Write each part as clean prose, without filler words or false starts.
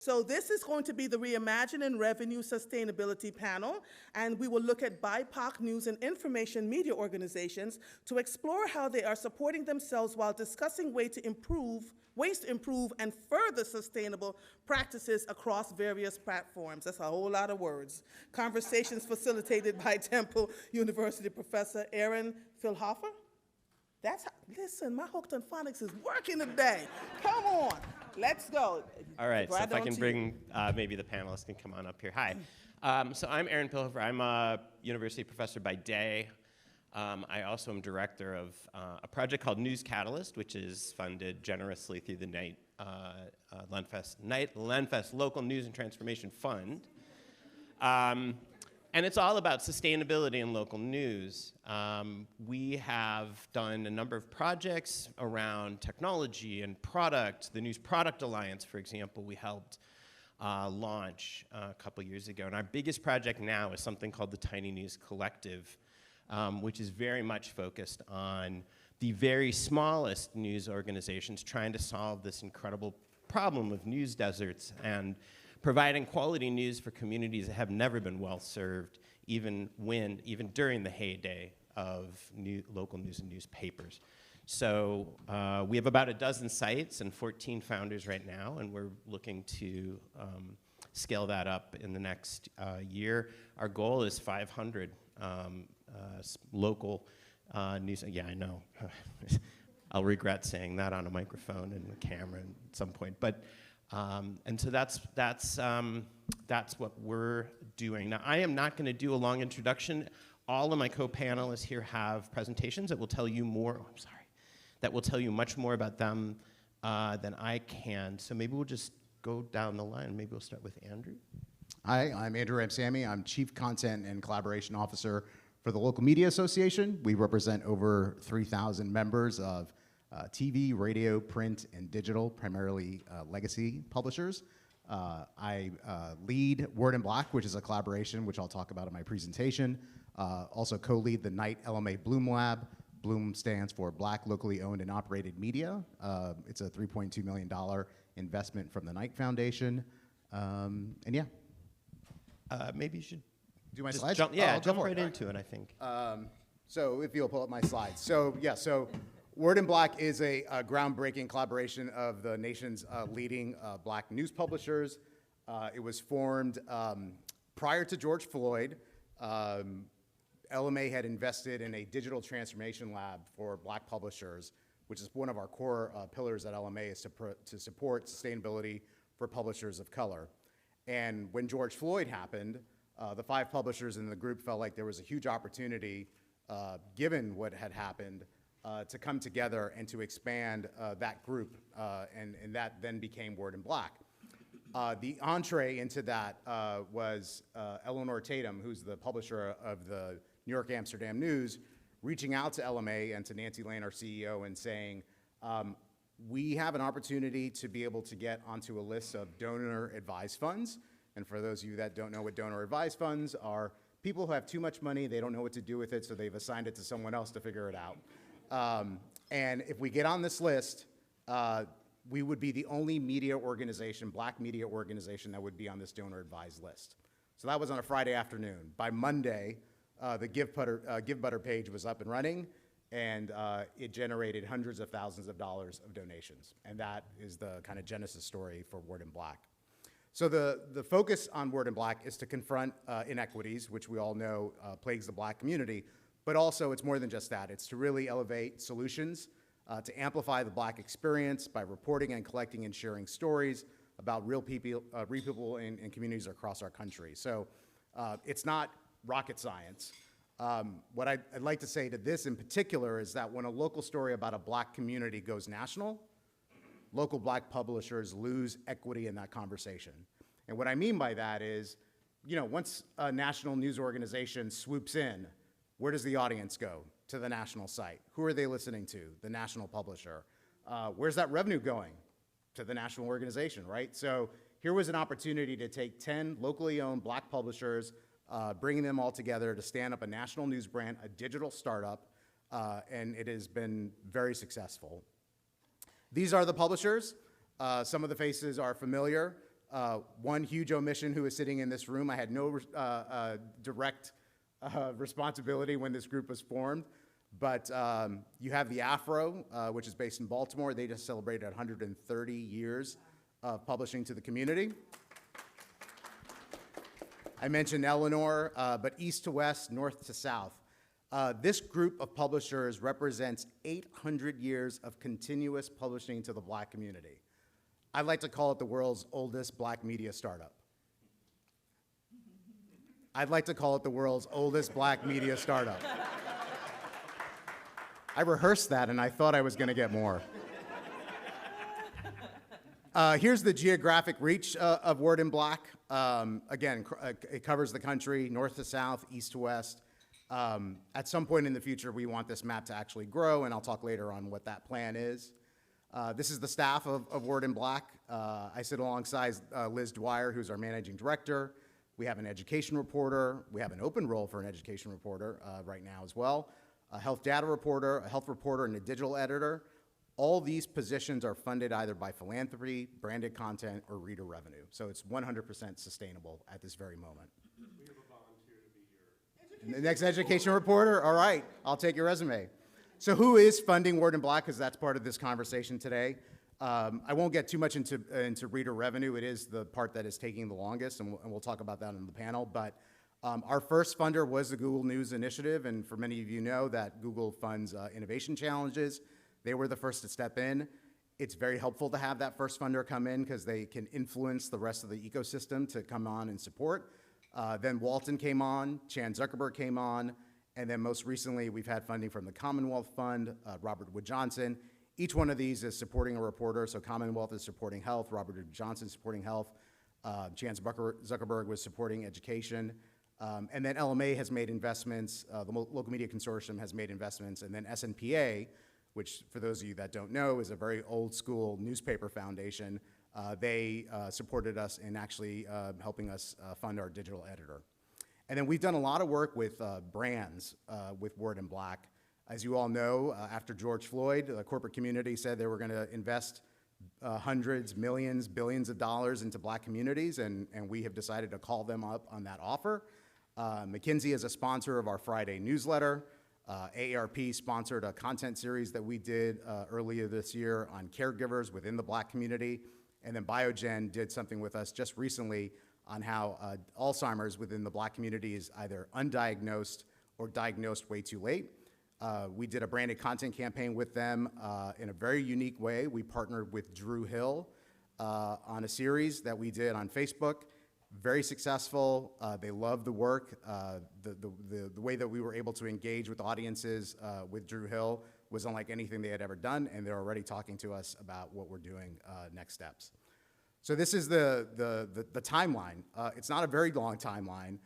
So this is going to be the Reimagining Revenue Sustainability panel, and we will look at BIPOC news and information media organizations to explore how they are supporting themselves while discussing ways to improve and further sustainable practices across various platforms. That's a whole lot of words. Conversations facilitated by Temple University professor Aron Pilhofer. Listen, my hooked on phonics is working today. Come on, let's go. All right, so if I can bring, maybe the panelists can come on up here. Hi, so I'm Aron Pilhofer. I'm a university professor by day. I also am director of a project called News Catalyst, which is funded generously through the Lenfest Local News and Transformation Fund. And it's all about sustainability in local news. We have done a number of projects around technology and product. The News Product Alliance, for example, we helped launch a couple years ago. And our biggest project now is something called the Tiny News Collective, which is very much focused on the very smallest news organizations trying to solve this incredible problem of news deserts and providing quality news for communities that have never been well served, even during the heyday of local news and newspapers. So we have about a dozen sites and 14 founders right now, and we're looking to scale that up in the next year. Our goal is 500 local news. Yeah, I know. I'll regret saying that on a microphone and a camera at some point, but. And so that's what we're doing. Now, I am not going to do a long introduction. All of my co-panelists here have presentations that will tell you more. That will tell you much more about them than I can. So maybe we'll just go down the line. Maybe we'll start with Andrew. Hi, I'm Andrew Ramsammy. I'm Chief Content and Collaboration Officer for the Local Media Association. We represent over 3,000 members of TV, radio, print, and digital, primarily legacy publishers. I lead Word in Black, which is a collaboration, which I'll talk about in my presentation. Also co-lead the Knight LMA Bloom Lab. Bloom stands for Black Locally Owned and Operated Media. It's a $3.2 million investment from the Knight Foundation. And yeah. Maybe you should do my slides? Jump right into it, I think. So if you'll pull up my slides. So yeah, Word in Black is a groundbreaking collaboration of the nation's leading black news publishers. It was formed prior to George Floyd. LMA had invested in a digital transformation lab for black publishers, which is one of our core pillars at LMA, is to support sustainability for publishers of color. And when George Floyd happened, the 5 publishers in the group felt like there was a huge opportunity, given what had happened, to come together and to expand that group, and that then became Word in Black. The entree into that was Eleanor Tatum, who's the publisher of the New York Amsterdam News, reaching out to LMA and to Nancy Lane, our CEO, and saying, we have an opportunity to be able to get onto a list of donor-advised funds. And for those of you that don't know what donor-advised funds are, people who have too much money, they don't know what to do with it, so they've assigned it to someone else to figure it out. And if we get on this list, we would be the only media organization, black media organization, that would be on this donor-advised list. So that was on a Friday afternoon. By Monday, the Give Butter page was up and running, and it generated hundreds of thousands of dollars of donations. And that is the kind of genesis story for Word in Black. So the focus on Word in Black is to confront inequities, which we all know plagues the black community. But also, it's more than just that. It's to really elevate solutions, to amplify the black experience by reporting and collecting and sharing stories about real people in communities across our country. So it's not rocket science. What I'd like to say to this in particular is that when a local story about a black community goes national, local black publishers lose equity in that conversation. And what I mean by that is, once a national news organization swoops in, where does the audience go? To the national site. Who are they listening to? The national publisher. Where's that revenue going? To the national organization, right? So here was an opportunity to take 10 locally owned black publishers, bringing them all together to stand up a national news brand, a digital startup, and it has been very successful. These are the publishers. Some of the faces are familiar. One huge omission who is sitting in this room. I had no direct responsibility when this group was formed, but you have the Afro, which is based in Baltimore. They just celebrated 130 years of publishing to the community. I mentioned Eleanor, but east to west, north to south. This group of publishers represents 800 years of continuous publishing to the Black community. I'd like to call it the world's oldest Black media startup. I'd like to call it the world's oldest Black media startup. I rehearsed that and I thought I was going to get more. Here's the geographic reach of Word in Black. Again, it covers the country, north to south, east to west. At some point in the future, we want this map to actually grow, and I'll talk later on what that plan is. This is the staff of Word in Black. I sit alongside Liz Dwyer, who's our managing director. We have an education reporter. We have an open role for an education reporter right now as well. A health data reporter, a health reporter, and a digital editor. All these positions are funded either by philanthropy, branded content, or reader revenue. So it's 100% sustainable at this very moment. We have a volunteer to be your The next education reporter? All right, I'll take your resume. So who is funding Word in Black? Because that's part of this conversation today. I won't get too much into reader revenue. It is the part that is taking the longest, and we'll talk about that in the panel. But our first funder was the Google News Initiative, and for many of you know that Google funds innovation challenges. They were the first to step in. It's very helpful to have that first funder come in because they can influence the rest of the ecosystem to come on and support. Then Walton came on, Chan Zuckerberg came on, and then most recently we've had funding from the Commonwealth Fund, Robert Wood Johnson. Each one of these is supporting a reporter, so Commonwealth is supporting health, Robert Wood Johnson is supporting health, Chan Zuckerberg was supporting education, and then LMA has made investments, the Local Media Consortium has made investments, and then SNPA, which for those of you that don't know is a very old school newspaper foundation. They supported us in actually helping us fund our digital editor. And then we've done a lot of work with brands with Word in Black. As you all know, after George Floyd, the corporate community said they were going to invest hundreds, millions, billions of dollars into Black communities, and we have decided to call them up on that offer. McKinsey is a sponsor of our Friday newsletter. AARP sponsored a content series that we did earlier this year on caregivers within the Black community. And then Biogen did something with us just recently on how Alzheimer's within the Black community is either undiagnosed or diagnosed way too late. We did a branded content campaign with them in a very unique way. We partnered with Drew Hill on a series that we did on Facebook. Very successful. They love the work. The way that we were able to engage with audiences with Drew Hill was unlike anything they had ever done, and they're already talking to us about what we're doing next steps. So this is the timeline. It's not a very long timeline.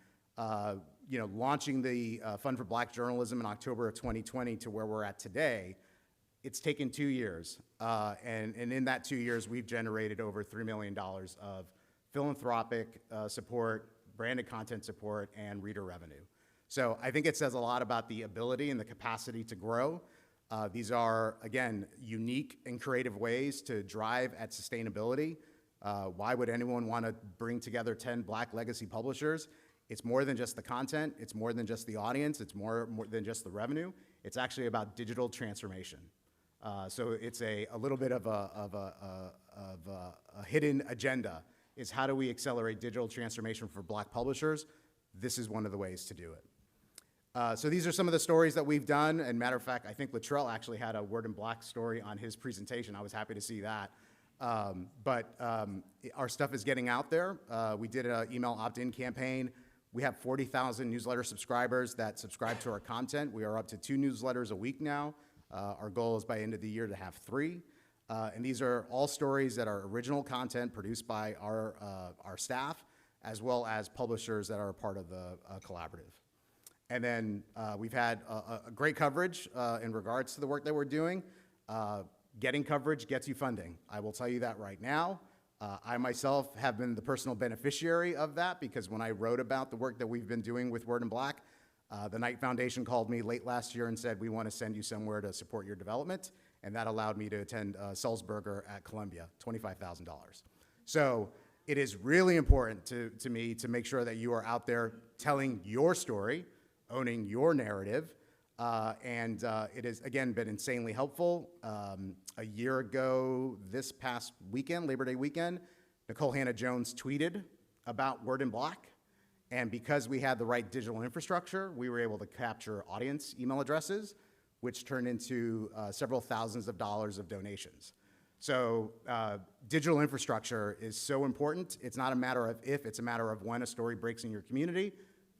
Launching the Fund for Black Journalism in October of 2020 to where we're at today, it's taken 2 years. And in that 2 years, we've generated over $3 million of philanthropic support, branded content support, and reader revenue. So I think it says a lot about the ability and the capacity to grow. These are, again, unique and creative ways to drive at sustainability. Why would anyone want to bring together 10 Black legacy publishers? It's more than just the content. It's more than just the audience. It's more than just the revenue. It's actually about digital transformation. So it's a little bit of a hidden agenda. Is how do we accelerate digital transformation for Black publishers? This is one of the ways to do it. So these are some of the stories that we've done. And matter of fact, I think Latrell actually had a Word in Black story on his presentation. I was happy to see that. But our stuff is getting out there. We did an email opt-in campaign. We have 40,000 newsletter subscribers that subscribe to our content. We are up to 2 newsletters a week now. Our goal is by end of the year to have 3. And these are all stories that are original content produced by our staff, as well as publishers that are a part of the collaborative. And then we've had a great coverage in regards to the work that we're doing. Getting coverage gets you funding. I will tell you that right now. I myself have been the personal beneficiary of that because when I wrote about the work that we've been doing with Word in Black, the Knight Foundation called me late last year and said, we want to send you somewhere to support your development. And that allowed me to attend Sulzberger at Columbia, $25,000. So It is really important to me to make sure that you are out there telling your story, owning your narrative, and it has, again, been insanely helpful. A year ago, this past weekend, Labor Day weekend, Nicole Hannah-Jones tweeted about Word in Black, and because we had the right digital infrastructure, we were able to capture audience email addresses, which turned into several thousands of dollars of donations. So digital infrastructure is so important. It's not a matter of if, it's a matter of when a story breaks in your community.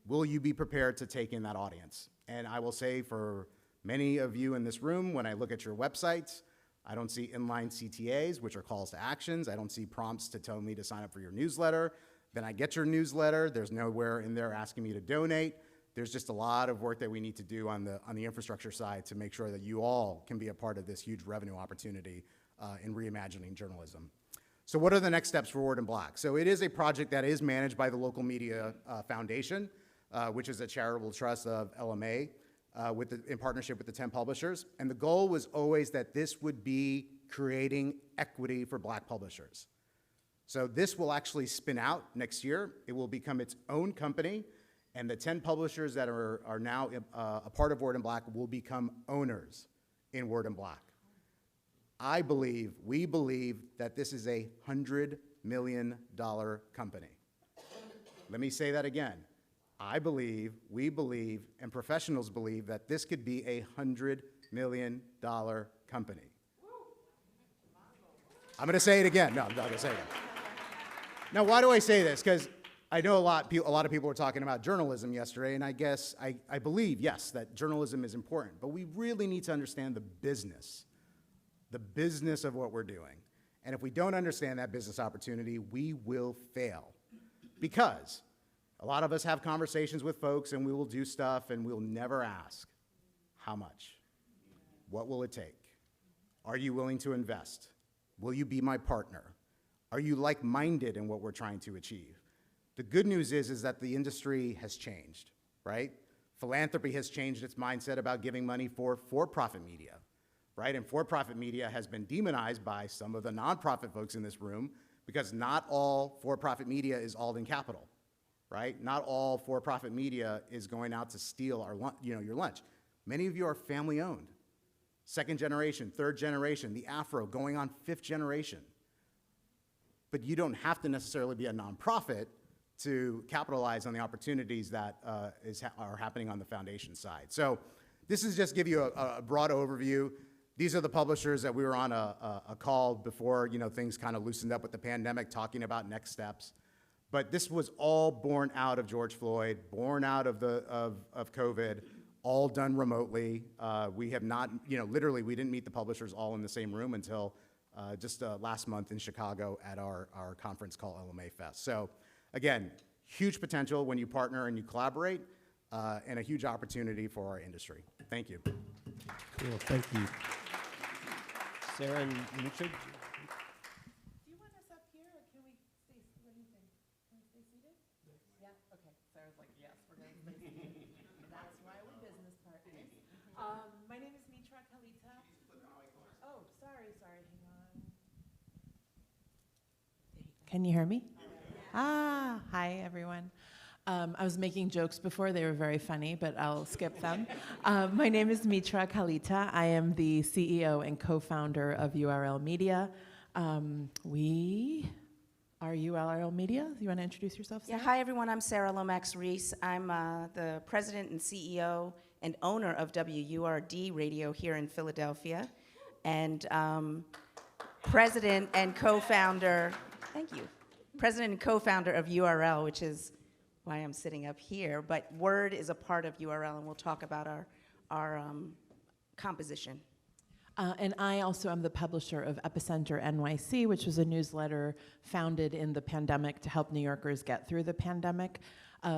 Will you be prepared to take in that audience? And I will say for many of you in this room, when I look at your websites, I don't see inline CTAs, which are calls to actions. I don't see prompts to tell me to sign up for your newsletter. Then I get your newsletter. There's nowhere in there asking me to donate. There's just a lot of work that we need to do on the infrastructure side to make sure that you all can be a part of this huge revenue opportunity in reimagining journalism. So what are the next steps for Word in Black? So it is a project that is managed by the Local Media Foundation, which is a charitable trust of LMA in partnership with the 10 publishers. And the goal was always that this would be creating equity for Black publishers. So this will actually spin out next year. It will become its own company, and the 10 publishers that are now a part of Word in Black will become owners in Word in Black. We believe that this is a $100 million company. Let me say that again. We believe, and professionals believe that this could be a $100 million company. I'm gonna say it again. No, I'm not gonna say it again. Now, why do I say this? Because I know a lot of people were talking about journalism yesterday, and I guess I believe, yes, that journalism is important, but we really need to understand the business of what we're doing. And if we don't understand that business opportunity, we will fail. Because a lot of us have conversations with folks, and we will do stuff, and we'll never ask, how much? What will it take? Are you willing to invest? Will you be my partner? Are you like-minded in what we're trying to achieve? The good news is that the industry has changed, right? Philanthropy has changed its mindset about giving money for-profit media, right? And for-profit media has been demonized by some of the nonprofit folks in this room because not all for-profit media is Alden Capital, right? Not all for-profit media is going out to steal your lunch. Many of you are family-owned, second generation, third generation, the Afro going on fifth generation. But you don't have to necessarily be a nonprofit to capitalize on the opportunities that are happening on the foundation side. So this is just give you a broad overview. These are the publishers that we were on a call before things kind of loosened up with the pandemic, talking about next steps. But this was all born out of George Floyd, born out of COVID, all done remotely. We have not, literally, we didn't meet the publishers all in the same room until just last month in Chicago at our conference called LMA Fest. So again, huge potential when you partner and you collaborate, and a huge opportunity for our industry. Thank you. Cool, thank you. Sarah and Mitra? Do you want us up here, or can we stay, what do you think? Can we stay seated? Yeah, okay, Sarah's like, yes, we're gonna stay seated. That's why we're business partners. My name is Mitra, Kalita. Oh, sorry, hang on. Can you hear me? Hi, everyone. I was making jokes before, they were very funny, but I'll skip them. My name is Mitra Kalita. I am the CEO and co-founder of URL Media. We are URL Media. You want to introduce yourself, Sarah? Yeah, hi everyone, I'm Sarah Lomax-Reese. I'm the president and CEO and owner of WURD Radio here in Philadelphia, and president and co-founder, thank you, president and co-founder of URL, which is why I'm sitting up here, but Word is a part of URL, and we'll talk about our composition. And I also am the publisher of Epicenter NYC, which was a newsletter founded in the pandemic to help New Yorkers get through the pandemic.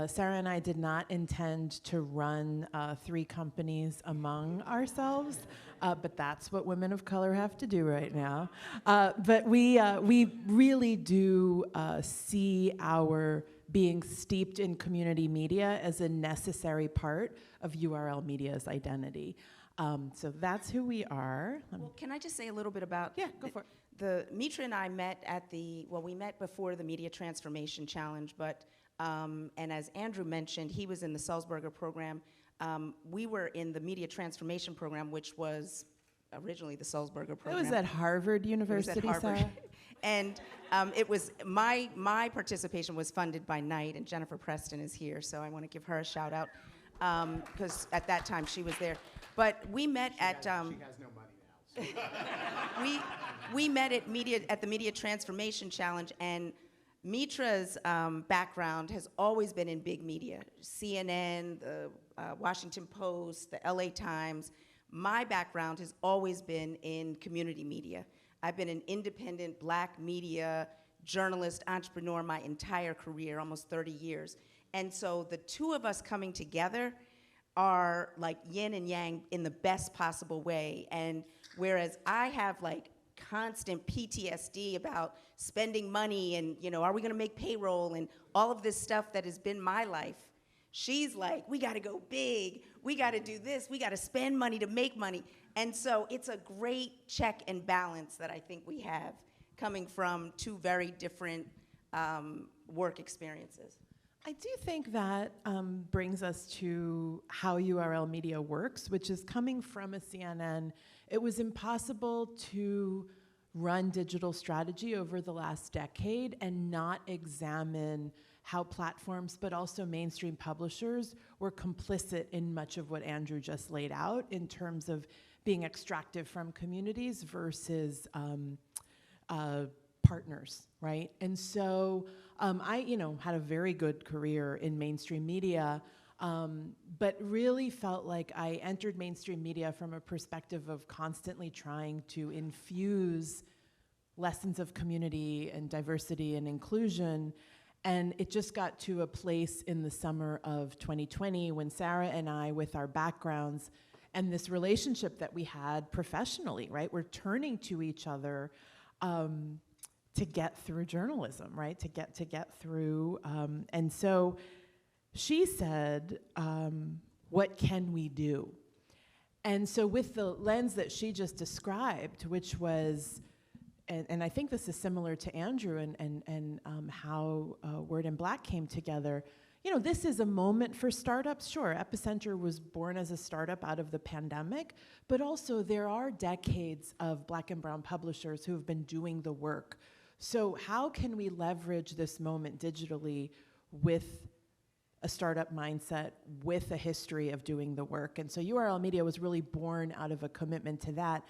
Sarah and I did not intend to run 3 companies among ourselves, but that's what women of color have to do right now. But we really do see our being steeped in community media as a necessary part of URL Media's identity. So that's who we are. Well, can I just say a little bit about Yeah, go for it. Mitra and I met at we met before the Media Transformation Challenge, but, and as Andrew mentioned, he was in the Sulzberger program. We were in the Media Transformation program, which was originally the Sulzberger It program. was at Harvard University, It was at Harvard. Sarah. And it was, my participation was funded by Knight, and Jennifer Preston is here, so I want to give her a shout out, because at that time she was there. But we met at... She has no money now. So. we met at the Media Transformation Challenge, and Mitra's background has always been in big media, CNN, the Washington Post, the LA Times. My background has always been in community media. I've been an independent Black media journalist, entrepreneur my entire career, almost 30 years. And so the two of us coming together are like yin and yang in the best possible way. And whereas I have like constant PTSD about spending money and, are we gonna make payroll and all of this stuff that has been my life, she's like, we gotta go big, we gotta do this, we gotta spend money to make money. And so it's a great check and balance that I think we have coming from two very different work experiences. I do think that brings us to how URL Media works, which is coming from a CNN. It was impossible to run digital strategy over the last decade and not examine how platforms, but also mainstream publishers, were complicit in much of what Andrew just laid out in terms of being extractive from communities versus partners, right? And so I, had a very good career in mainstream media, but really felt like I entered mainstream media from a perspective of constantly trying to infuse lessons of community and diversity and inclusion. And it just got to a place in the summer of 2020 when Sarah and I, with our backgrounds and this relationship that we had professionally, right? We're turning to each other to get through journalism, right? To get through, and so she said, what can we do? And so with the lens that she just described, which was, and I think this is similar to Andrew and how Word and Black came together, this is a moment for startups. Sure, Epicenter was born as a startup out of the pandemic, but also there are decades of Black and brown publishers who have been doing the work. So how can we leverage this moment digitally with a startup mindset, with a history of doing the work? And so URL Media was really born out of a commitment to that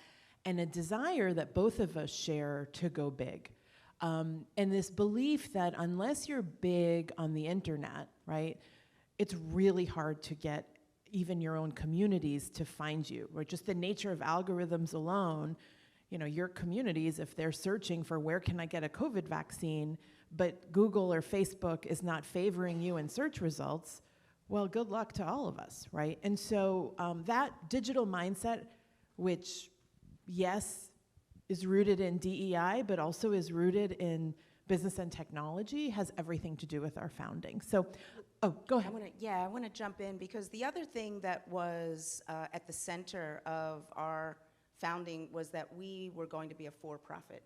and a desire that both of us share to go big. And this belief that unless you're big on the internet, right, it's really hard to get even your own communities to find you, or just the nature of algorithms alone. Your communities, if they're searching for where can I get a COVID vaccine, but Google or Facebook is not favoring you in search results, well, good luck to all of us, right? And so that digital mindset, which, yes, is rooted in DEI, but also is rooted in business and technology, has everything to do with our founding. So, go ahead. I want to jump in because the other thing that was at the center of our founding was that we were going to be a for-profit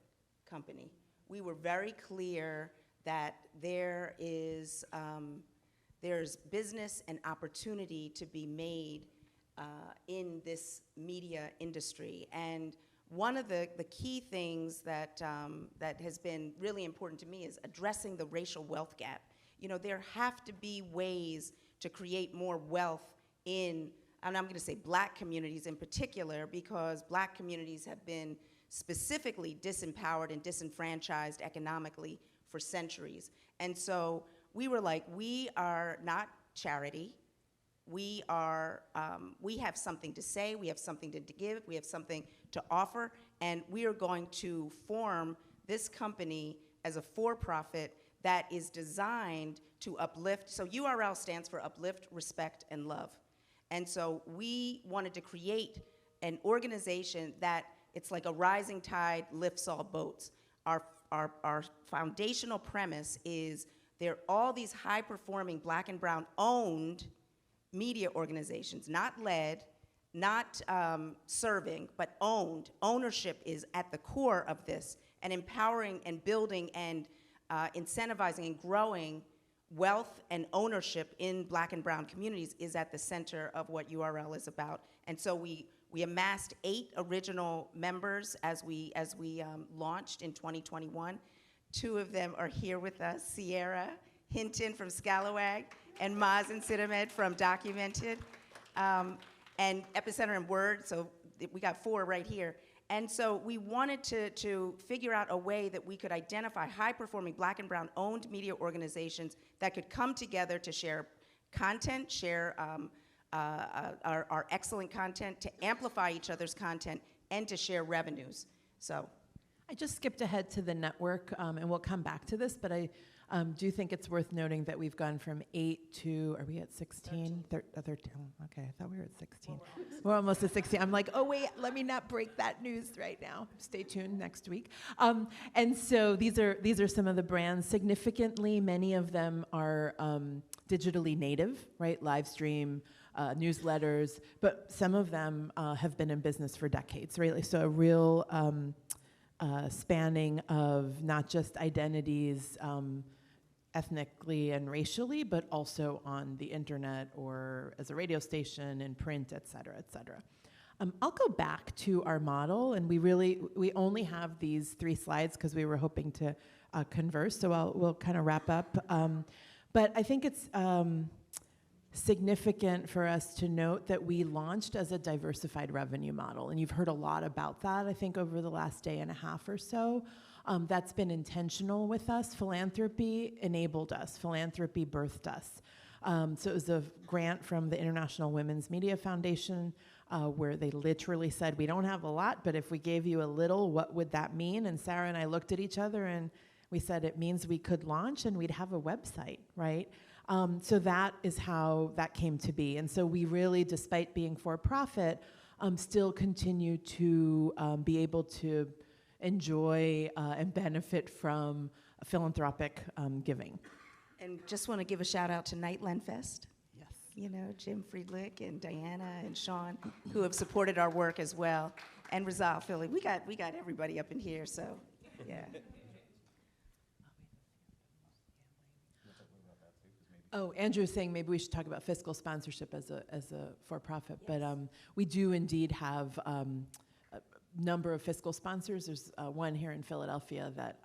company. We were very clear that there's business and opportunity to be made in this media industry. And one of the key things that has been really important to me is addressing the racial wealth gap. There have to be ways to create more wealth in, and I'm gonna say Black communities in particular, because Black communities have been specifically disempowered and disenfranchised economically for centuries. And so we were like, we are not charity. We have something to say, we have something to give, we have something to offer, and we are going to form this company as a for-profit that is designed to uplift. So URL stands for uplift, respect, and love. And so we wanted to create an organization that it's like a rising tide lifts all boats. Our foundational premise is there are all these high-performing Black and brown owned media organizations, not led, not serving, but owned. Ownership is at the core of this. and empowering and building and incentivizing and growing wealth and ownership in Black and brown communities is at the center of what URL is about. And so we amassed 8 original members as we launched in 2021. 2 of them are here with us, Sierra Hinton from Scalawag and Mazen Sidamed from Documented, and Epicenter and Word, so we got 4 right here. And so we wanted to figure out a way that we could identify high-performing Black and brown-owned media organizations that could come together to share content, share our excellent content, to amplify each other's content, and to share revenues. So I just skipped ahead to the network, and we'll come back to this, but I do think it's worth noting that we've gone from 8 to, are we at 16? 13. Okay, I thought we were at 16. We're almost at 16. I'm like, oh wait, let me not break that news right now. Stay tuned next week. And so these are some of the brands. Significantly, many of them are digitally native, right? Live stream, newsletters, but some of them have been in business for decades, right? So a real spanning of not just identities ethnically and racially, but also on the internet or as a radio station and print, et cetera, et cetera. I'll go back to our model, and we only have these 3 slides because we were hoping to converse, so we'll kind of wrap up. But I think it's significant for us to note that we launched as a diversified revenue model, and you've heard a lot about that, I think, over the last day and a half or so. That's been intentional with us. Philanthropy enabled us. Philanthropy birthed us. So it was a grant from the International Women's Media Foundation where they literally said, we don't have a lot, but if we gave you a little, what would that mean? And Sarah and I looked at each other and we said, it means we could launch and we'd have a website, right? So that is how that came to be. And so we really, despite being for-profit, still continue to be able to enjoy and benefit from philanthropic giving. And just want to give a shout out to Night Lenfest. Yes. You know, Jim Friedlich and Diana and Sean, who have supported our work as well. And Rizal, Philly. We got everybody up in here, so yeah. Oh, Andrew was saying maybe we should talk about fiscal sponsorship as a for-profit, yes. But we do indeed have a number of fiscal sponsors. There's one here in Philadelphia that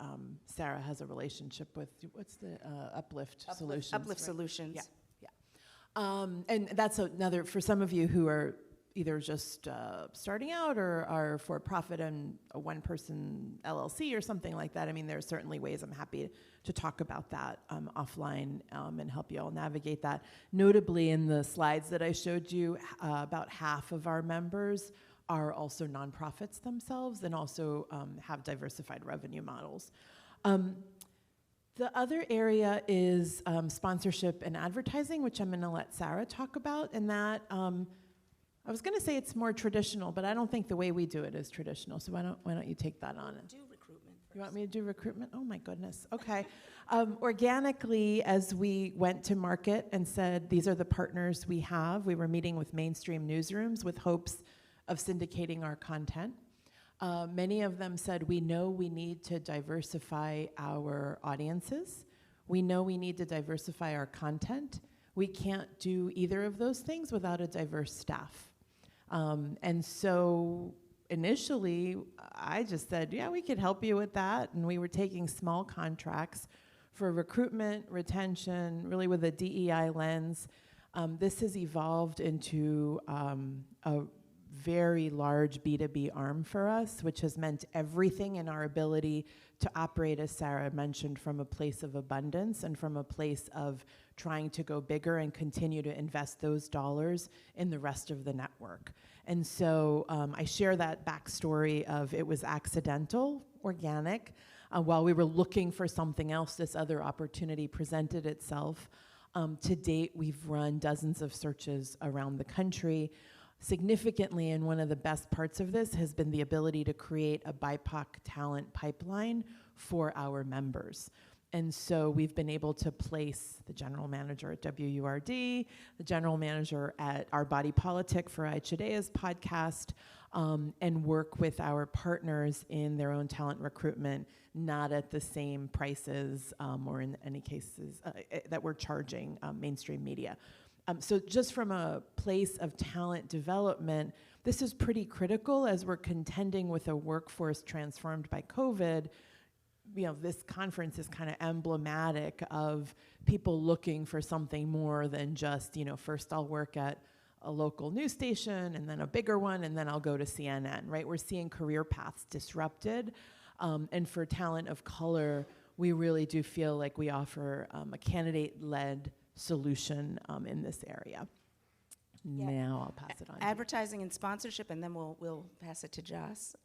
Sarah has a relationship with. What's the Uplift Solutions? Uplift right? Solutions. Yeah. And that's another, for some of you who are either just starting out or are for-profit and a one-person LLC or something like that. I mean, there are certainly ways. I'm happy to talk about that offline and help you all navigate that. Notably, in the slides that I showed you, about half of our members are also nonprofits themselves and also have diversified revenue models. The other area is sponsorship and advertising, which I'm going to let Sarah talk about, and that I was going to say it's more traditional, but I don't think the way we do it is traditional. So why don't you take that on? Do recruitment first. You want me to do recruitment? Oh my goodness. Okay. Organically, as we went to market and said, these are the partners we have, we were meeting with mainstream newsrooms with hopes of syndicating our content. Many of them said, we know we need to diversify our audiences. We know we need to diversify our content. We can't do either of those things without a diverse staff. And so initially, I just said, yeah, we could help you with that. And we were taking small contracts for recruitment, retention, really with a DEI lens. This has evolved into a very large B2B arm for us, which has meant everything in our ability to operate, as Sarah mentioned, from a place of abundance and from a place of trying to go bigger and continue to invest those dollars in the rest of the network. And so I share that backstory of it was accidental, organic. While we were looking for something else, this other opportunity presented itself. To date, we've run dozens of searches around the country. Significantly, and one of the best parts of this has been the ability to create a BIPOC talent pipeline for our members. And so we've been able to place the general manager at WURD, the general manager at Our Body Politic for Aichadea's podcast, and work with our partners in their own talent recruitment, not at the same prices or in any cases that we're charging mainstream media. So just from a place of talent development, this is pretty critical as we're contending with a workforce transformed by COVID. You know, this conference is kind of emblematic of people looking for something more than just, you know, first I'll work at a local news station and then a bigger one and then I'll go to CNN, right? We're seeing career paths disrupted. And for talent of color, we really do feel like we offer a candidate-led solution in this area. Yeah. Now I'll pass it on. Advertising and sponsorship, and then we'll pass it to Joss.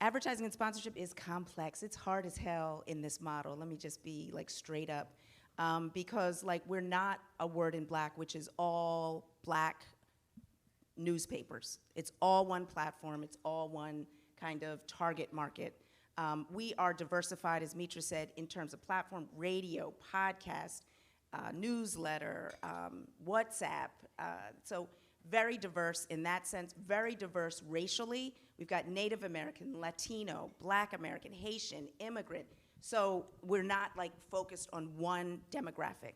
Advertising and sponsorship is complex. It's hard as hell in this model. Let me just be like straight up. Because like we're not a Word in Black, which is all Black newspapers. It's all one platform. It's all one kind of target market. We are diversified, as Mitra said, in terms of platform, radio, podcast, newsletter, WhatsApp. So very diverse in that sense, very diverse racially. We've got Native American, Latino, Black American, Haitian, immigrant. So we're not like focused on one demographic.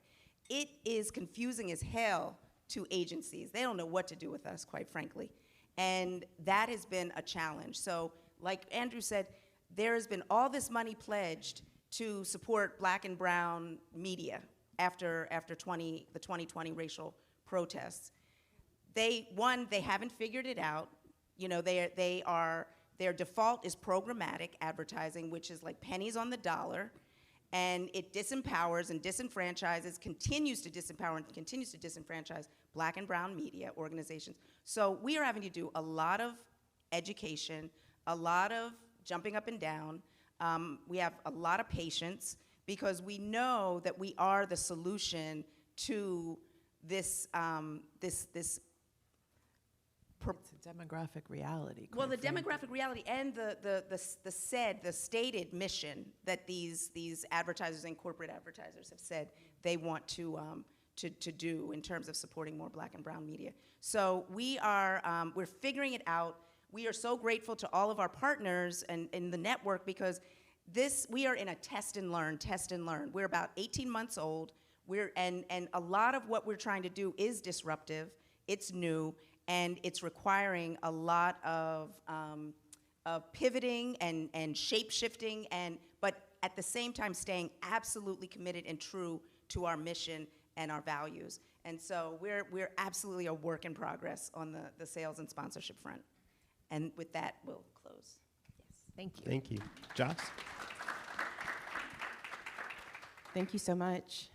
It is confusing as hell to agencies. They don't know what to do with us, quite frankly. And that has been a challenge. So like Andrew said, there has been all this money pledged to support Black and brown media after the 2020 racial protests. They haven't figured it out. You know, their default is programmatic advertising, which is like pennies on the dollar, and it disempowers and disenfranchises, continues to disempower and continues to disenfranchise Black and brown media organizations. So we are having to do a lot of education, a lot of jumping up and down. We have a lot of patience because we know that we are the solution to this It's a demographic reality. Well, the frankly. demographic reality and the stated mission that these advertisers and corporate advertisers have said they want to do in terms of supporting more Black and brown media. So we're figuring it out. We are so grateful to all of our partners and in the network because we are in a test and learn. We're about 18 months old. And a lot of what we're trying to do is disruptive. It's new. And it's requiring a lot of pivoting and shape-shifting, but at the same time staying absolutely committed and true to our mission and our values. And so we're absolutely a work in progress on the sales and sponsorship front. And with that, we'll close. Yes. Thank you. Thank you. Joss? Thank you so much.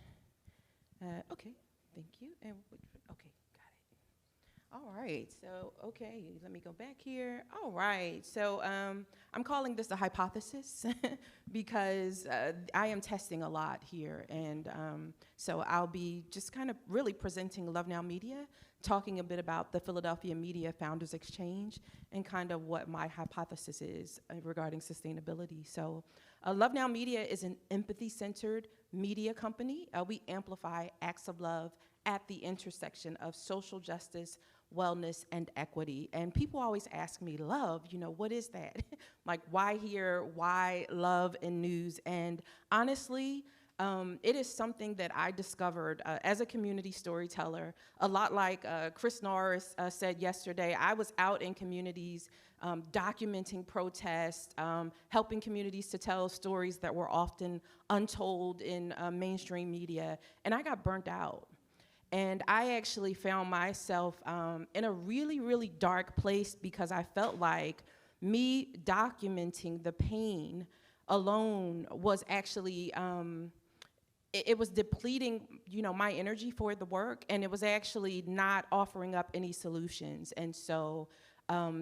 Okay, thank you. And okay. All right, so, okay, let me go back here. All right, so I'm calling this a hypothesis because I am testing a lot here. And so I'll be just kind of really presenting LoveNow Media, talking a bit about the Philadelphia Media Founders Exchange and kind of what my hypothesis is regarding sustainability. So LoveNow Media is an empathy-centered media company. We amplify acts of love at the intersection of social justice, wellness, and equity. And people always ask me, love, you know, what is that? Like, why here? Why love in news? And honestly, it is something that I discovered as a community storyteller. A lot like Chris Norris said yesterday, I was out in communities documenting protests, helping communities to tell stories that were often untold in mainstream media, and I got burnt out. And I actually found myself in a really, really dark place because I felt like me documenting the pain alone was actually, it was depleting, you know, my energy for the work, and it was actually not offering up any solutions. And so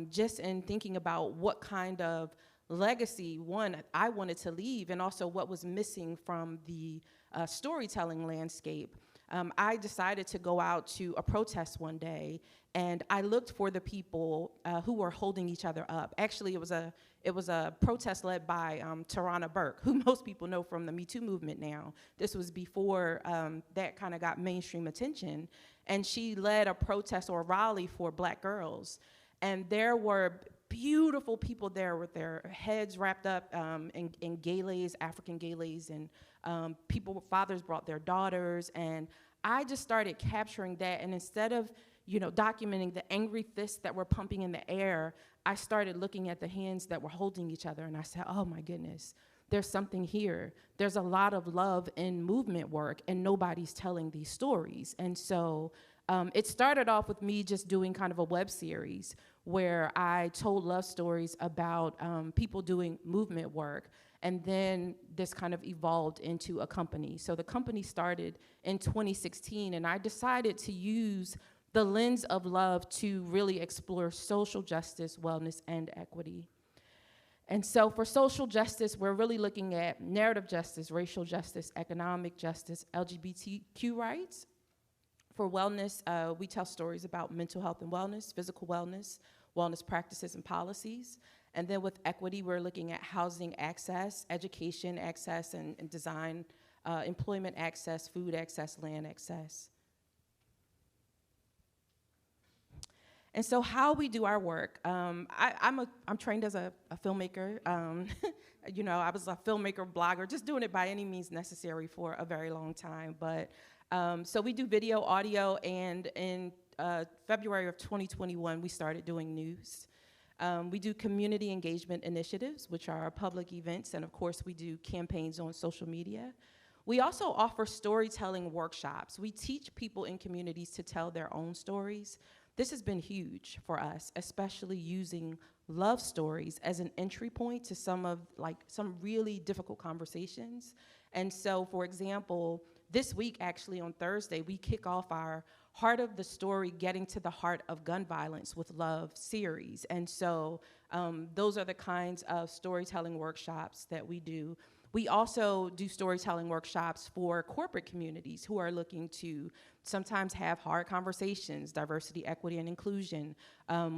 just in thinking about what kind of legacy, one, I wanted to leave, and also what was missing from the storytelling landscape, I decided to go out to a protest one day, and I looked for the people who were holding each other up. Actually, it was a protest led by Tarana Burke, who most people know from the Me Too movement now. This was before that kind of got mainstream attention, and she led a protest or a rally for Black girls. And there were beautiful people there with their heads wrapped up in galas, African galas, and fathers brought their daughters, and I just started capturing that, and instead of documenting the angry fists that were pumping in the air, I started looking at the hands that were holding each other, and I said, oh my goodness, there's something here. There's a lot of love in movement work, and nobody's telling these stories. And so it started off with me just doing kind of a web series where I told love stories about people doing movement work, and then this kind of evolved into a company. So the company started in 2016, and I decided to use the lens of love to really explore social justice, wellness, and equity. And so for social justice, we're really looking at narrative justice, racial justice, economic justice, LGBTQ rights. For wellness, we tell stories about mental health and wellness, physical wellness, wellness practices and policies. And then with equity, we're looking at housing access, education access and design, employment access, food access, land access. And so how we do our work, I'm trained as a filmmaker. I was a filmmaker, blogger, just doing it by any means necessary for a very long time. But so we do video, audio, and in February of 2021, we started doing news. We do community engagement initiatives, which are public events, and of course we do campaigns on social media. We also offer storytelling workshops. We teach people in communities to tell their own stories. This has been huge for us, especially using love stories as an entry point to some really difficult conversations. And so, for example, this week, actually on Thursday, we kick off our Heart of the Story, Getting to the Heart of Gun Violence with Love series. And so those are the kinds of storytelling workshops that we do. We also do storytelling workshops for corporate communities who are looking to sometimes have hard conversations, diversity, equity, and inclusion.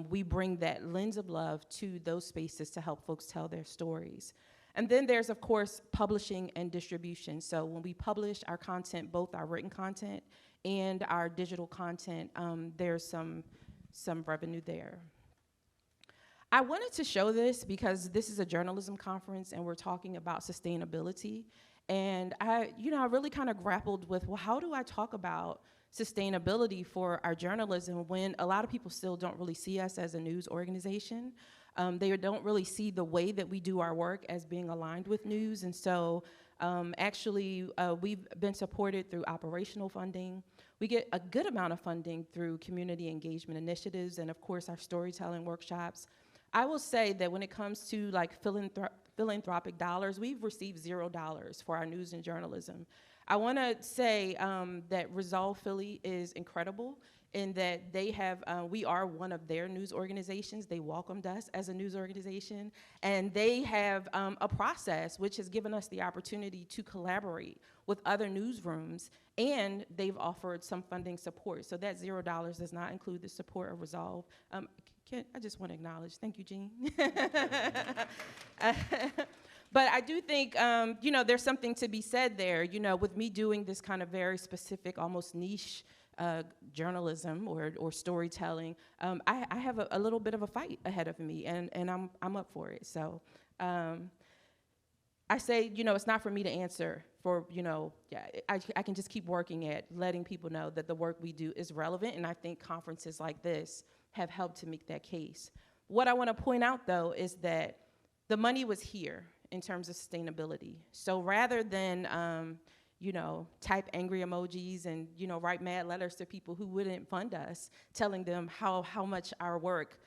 We bring that lens of love to those spaces to help folks tell their stories. And then there's, of course, publishing and distribution. So when we publish our content, both our written content and our digital content, there's some revenue there. I wanted to show this because this is a journalism conference and we're talking about sustainability. And I really kind of grappled with, well, how do I talk about sustainability for our journalism when a lot of people still don't really see us as a news organization? They don't really see the way that we do our work as being aligned with news. And so we've been supported through operational funding. We get a good amount of funding through community engagement initiatives and of course our storytelling workshops. I will say that when it comes to philanthropic dollars, we've received $0 for our news and journalism. I want to say that Resolve Philly is incredible in that we are one of their news organizations. They welcomed us as a news organization, and they have a process which has given us the opportunity to collaborate with other newsrooms, and they've offered some funding support. So that $0 does not include the support of Resolve. I just want to acknowledge, thank you, Jean. But I do think, there's something to be said there, with me doing this kind of very specific, almost niche journalism or storytelling. I have a little bit of a fight ahead of me, and I'm up for it. So I say, it's not for me to answer for, I can just keep working at letting people know that the work we do is relevant, and I think conferences like this have helped to make that case. What I want to point out, though, is that the money was here in terms of sustainability. So rather than, type angry emojis and, write mad letters to people who wouldn't fund us, telling them how much our work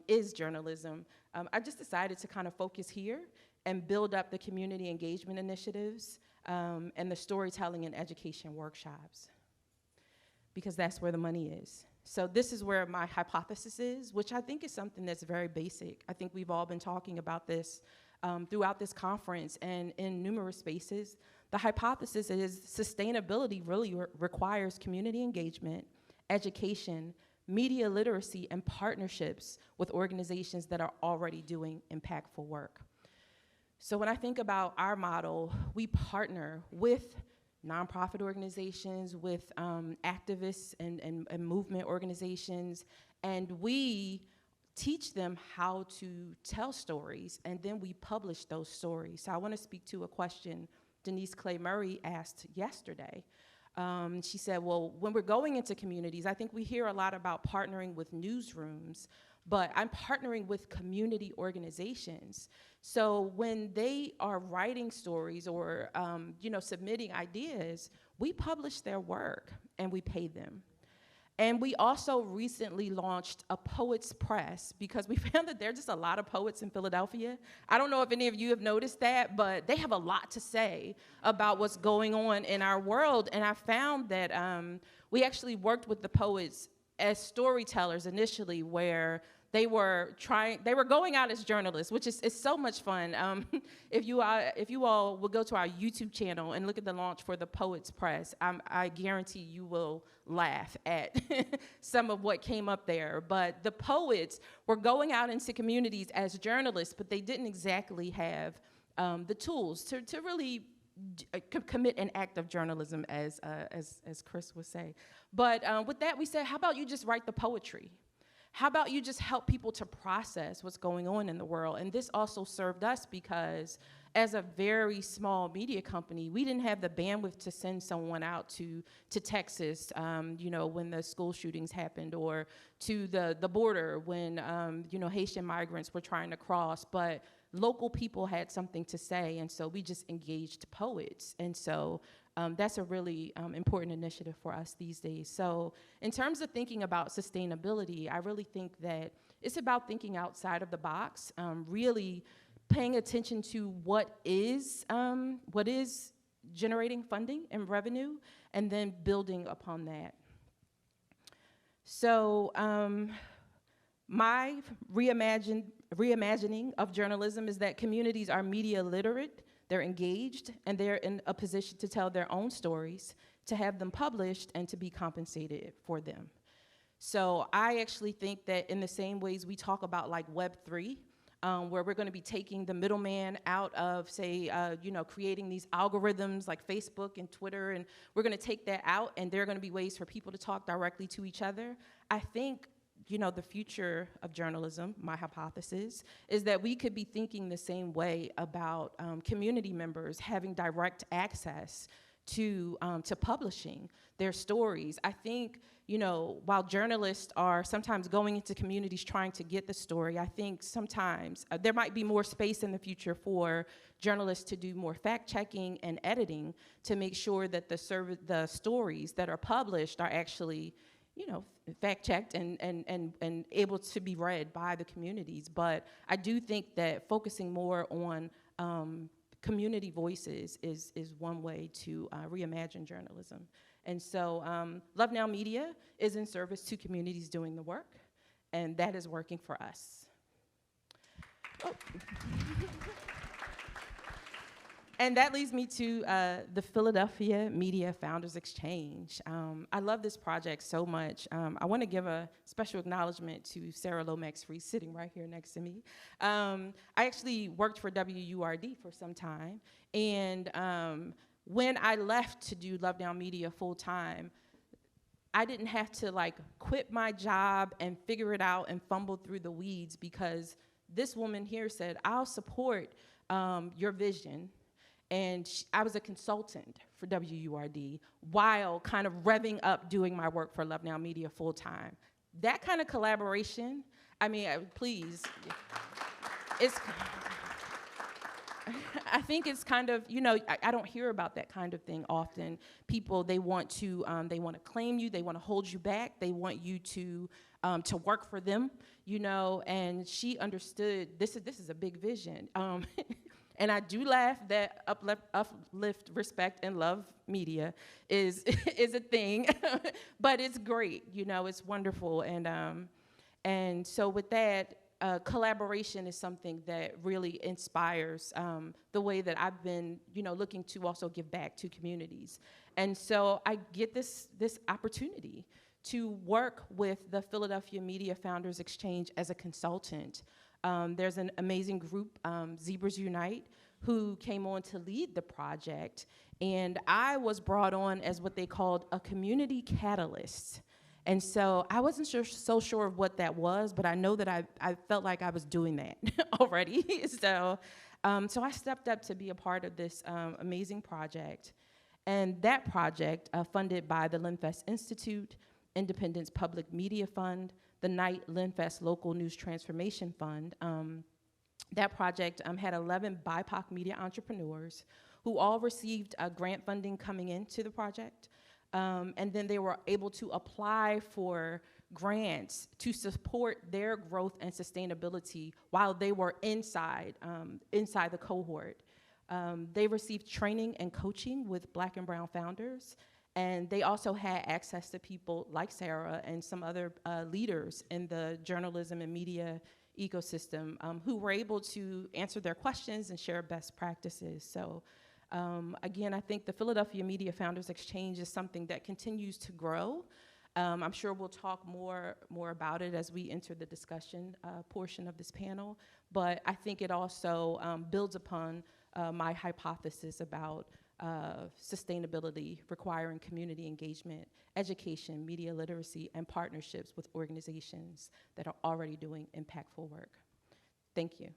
is journalism, I just decided to kind of focus here and build up the community engagement initiatives and the storytelling and education workshops, because that's where the money is. So this is where my hypothesis is, which I think is something that's very basic. I think we've all been talking about this throughout this conference and in numerous spaces. The hypothesis is sustainability really requires community engagement, education, media literacy, and partnerships with organizations that are already doing impactful work. So when I think about our model, we partner with nonprofit organizations, with activists and movement organizations, and we teach them how to tell stories, and then we publish those stories. So I want to speak to a question Denise Clay Murray asked yesterday. She said, well, when we're going into communities, I think we hear a lot about partnering with newsrooms, but I'm partnering with community organizations. So when they are writing stories or submitting ideas, we publish their work and we pay them. And we also recently launched a Poets Press because we found that there are just a lot of poets in Philadelphia. I don't know if any of you have noticed that, but they have a lot to say about what's going on in our world. And I found that we actually worked with the poets as storytellers initially, where they were going out as journalists, which is so much fun. If you all will go to our YouTube channel and look at the launch for the Poets Press, I guarantee you will laugh at some of what came up there. But the poets were going out into communities as journalists, but they didn't exactly have the tools to really commit an act of journalism, as Chris would say. But with that, we said, how about you just write the poetry? How about you just help people to process what's going on in the world? And this also served us because as a very small media company, we didn't have the bandwidth to send someone out to Texas, when the school shootings happened, or to the border when, Haitian migrants were trying to cross. But local people had something to say, and so we just engaged poets. And so that's a really important initiative for us these days. So in terms of thinking about sustainability, I really think that it's about thinking outside of the box, really paying attention to what is generating funding and revenue, and then building upon that. So my reimagining of journalism is that communities are media literate, they're engaged, and they're in a position to tell their own stories, to have them published, and to be compensated for them. So I actually think that in the same ways we talk about like Web3, where we're gonna be taking the middleman out of, say, creating these algorithms like Facebook and Twitter, and we're gonna take that out, and there are gonna be ways for people to talk directly to each other. I think the future of journalism, my hypothesis, is that we could be thinking the same way about community members having direct access to publishing their stories. I think, while journalists are sometimes going into communities trying to get the story, I think sometimes there might be more space in the future for journalists to do more fact-checking and editing to make sure that the stories that are published are actually fact-checked and able to be read by the communities. But I do think that focusing more on community voices is one way to reimagine journalism. And so LoveNow Media is in service to communities doing the work, and that is working for us. Oh. And that leads me to the Philadelphia Media Founders Exchange. I love this project so much. I want to give a special acknowledgement to Sarah Lomax-Reese, sitting right here next to me. I actually worked for WURD for some time, and when I left to do LoveNow Media full time, I didn't have to quit my job and figure it out and fumble through the weeds, because this woman here said, I'll support your vision. And I was a consultant for WURD while kind of revving up doing my work for LoveNow Media full time. That kind of collaboration, please, I think it's kind of, I don't hear about that kind of thing often. People, they want to claim you, they want to hold you back, they want you to work for them, and she understood this is a big vision. And I do laugh that uplift, respect, and love media is a thing, but it's great, it's wonderful. And so with that, collaboration is something that really inspires the way that I've been, looking to also give back to communities. And so I get this opportunity to work with the Philadelphia Media Founders Exchange as a consultant. There's an amazing group, Zebras Unite, who came on to lead the project, and I was brought on as what they called a community catalyst. And so I wasn't so sure of what that was, but I know that I felt like I was doing that already. So I stepped up to be a part of this amazing project. And that project, funded by the Lenfest Institute, Independence Public Media Fund, the Knight Lenfest Local News Transformation Fund, that project had 11 BIPOC media entrepreneurs who all received grant funding coming into the project. And then they were able to apply for grants to support their growth and sustainability while they were inside the cohort. They received training and coaching with Black and Brown founders, and they also had access to people like Sarah and some other leaders in the journalism and media ecosystem who were able to answer their questions and share best practices. So again, I think the Philadelphia Media Founders Exchange is something that continues to grow. I'm sure we'll talk more about it as we enter the discussion portion of this panel, but I think it also builds upon my hypothesis about sustainability requiring community engagement, education, media literacy, and partnerships with organizations that are already doing impactful work. Thank you.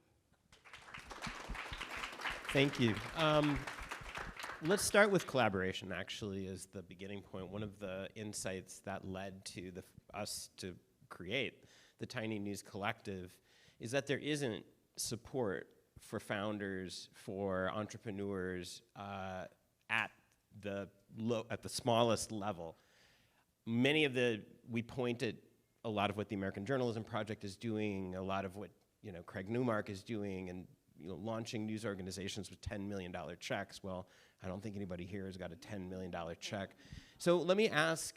Thank you. Let's start with collaboration, actually, as the beginning point. One of the insights that led to us to create the Tiny News Collective is that there isn't support for founders, for entrepreneurs at the smallest level. We point at a lot of what the American Journalism Project is doing, a lot of what Craig Newmark is doing, and launching news organizations with $10 million checks. Well, I don't think anybody here has got a $10 million check. So let me ask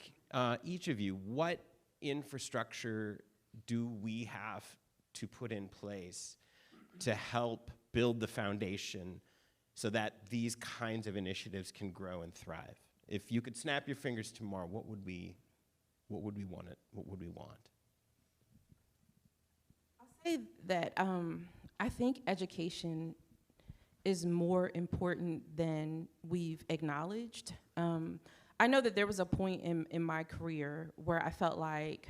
each of you, what infrastructure do we have to put in place to help build the foundation so that these kinds of initiatives can grow and thrive? If you could snap your fingers tomorrow, what would we want? I'll say that I think education is more important than we've acknowledged. I know that there was a point in my career where I felt like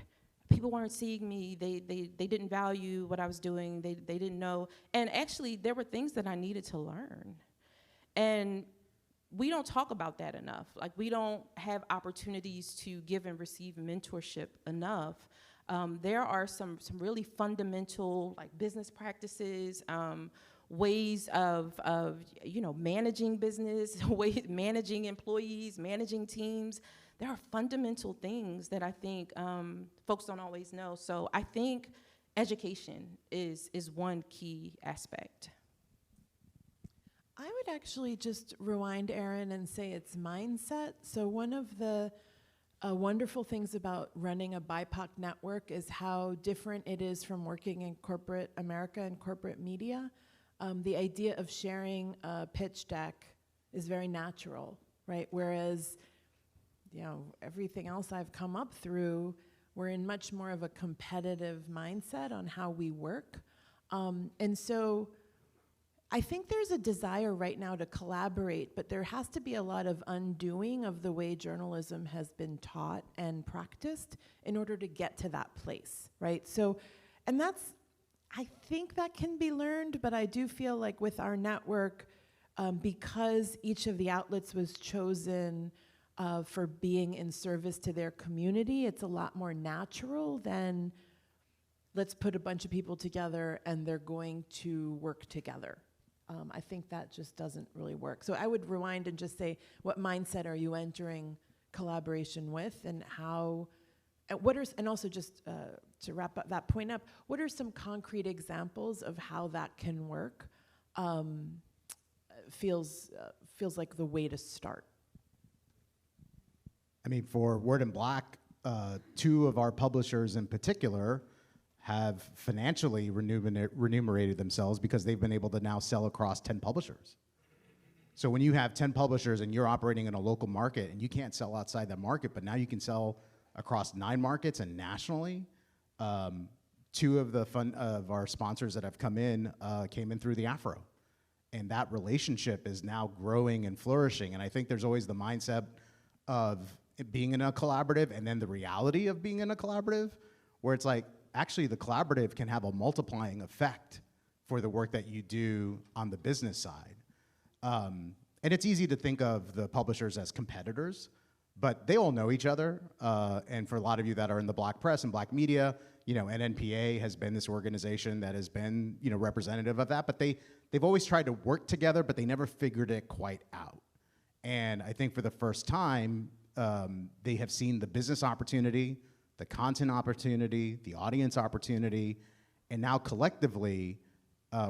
people weren't seeing me, they didn't value what I was doing, they didn't know, and actually there were things that I needed to learn. And we don't talk about that enough. Like, we don't have opportunities to give and receive mentorship enough. There are some really fundamental, like, business practices, ways of managing business, managing employees, managing teams. There are fundamental things that I think folks don't always know. So I think education is one key aspect. I would actually just rewind, Aron, and say it's mindset. So one of the wonderful things about running a BIPOC network is how different it is from working in corporate America and corporate media. The idea of sharing a pitch deck is very natural, right? Whereas, everything else I've come up through, we're in much more of a competitive mindset on how we work. And so I think there's a desire right now to collaborate, but there has to be a lot of undoing of the way journalism has been taught and practiced in order to get to that place, right? So, and I think that can be learned, but I do feel like with our network, because each of the outlets was chosen for being in service to their community, it's a lot more natural than let's put a bunch of people together and they're going to work together. I think that just doesn't really work. So I would rewind and just say, what mindset are you entering collaboration with, and how, and also just to wrap up that point up, what are some concrete examples of how that can work? Feels like the way to start. I mean, for Word in Black, two of our publishers in particular have financially remunerated themselves because they've been able to now sell across 10 publishers. So when you have 10 publishers and you're operating in a local market and you can't sell outside that market, but now you can sell across 9 markets and nationally. Two of our sponsors that have come in came in through the Afro. And that relationship is now growing and flourishing. And I think there's always the mindset of, being in a collaborative and then the reality of being in a collaborative, where it's like, actually the collaborative can have a multiplying effect for the work that you do on the business side. And it's easy to think of the publishers as competitors, but they all know each other. And for a lot of you that are in the Black press and Black media, NNPA has been this organization that has been, representative of that, but they've always tried to work together, but they never figured it quite out. And I think for the first time, they have seen the business opportunity, the content opportunity, the audience opportunity, and now collectively,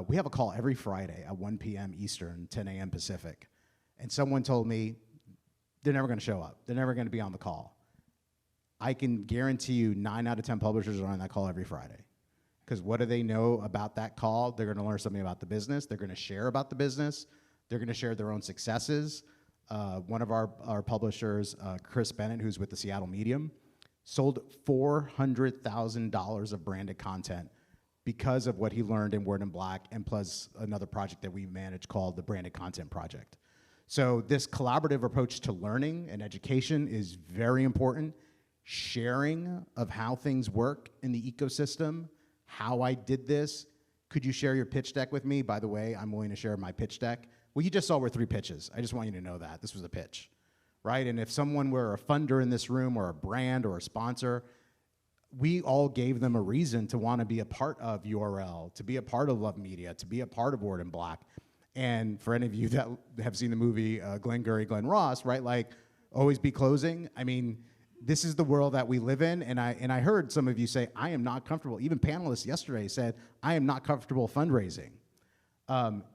we have a call every Friday at 1 p.m. Eastern, 10 a.m. Pacific. And someone told me they're never going to show up. They're never going to be on the call. I can guarantee you 9 out of 10 publishers are on that call every Friday. Because what do they know about that call? They're going to learn something about the business. They're going to share about the business. They're going to share their own successes. One of our publishers, Chris Bennett, who's with the Seattle Medium, sold $400,000 of branded content because of what he learned in Word in Black, and plus another project that we manage called the Branded Content Project. So this collaborative approach to learning and education is very important. Sharing of how things work in the ecosystem, how I did this. Could you share your pitch deck with me? By the way, I'm willing to share my pitch deck. Well, you just saw we're 3 pitches. I just want you to know that. This was a pitch, right? And if someone were a funder in this room or a brand or a sponsor, we all gave them a reason to want to be a part of URL, to be a part of Love Media, to be a part of Word in Black. And for any of you that have seen the movie Glengarry Glen Ross, right? Like, always be closing. I mean, this is the world that we live in, and I heard some of you say, I am not comfortable. Even panelists yesterday said, I am not comfortable fundraising.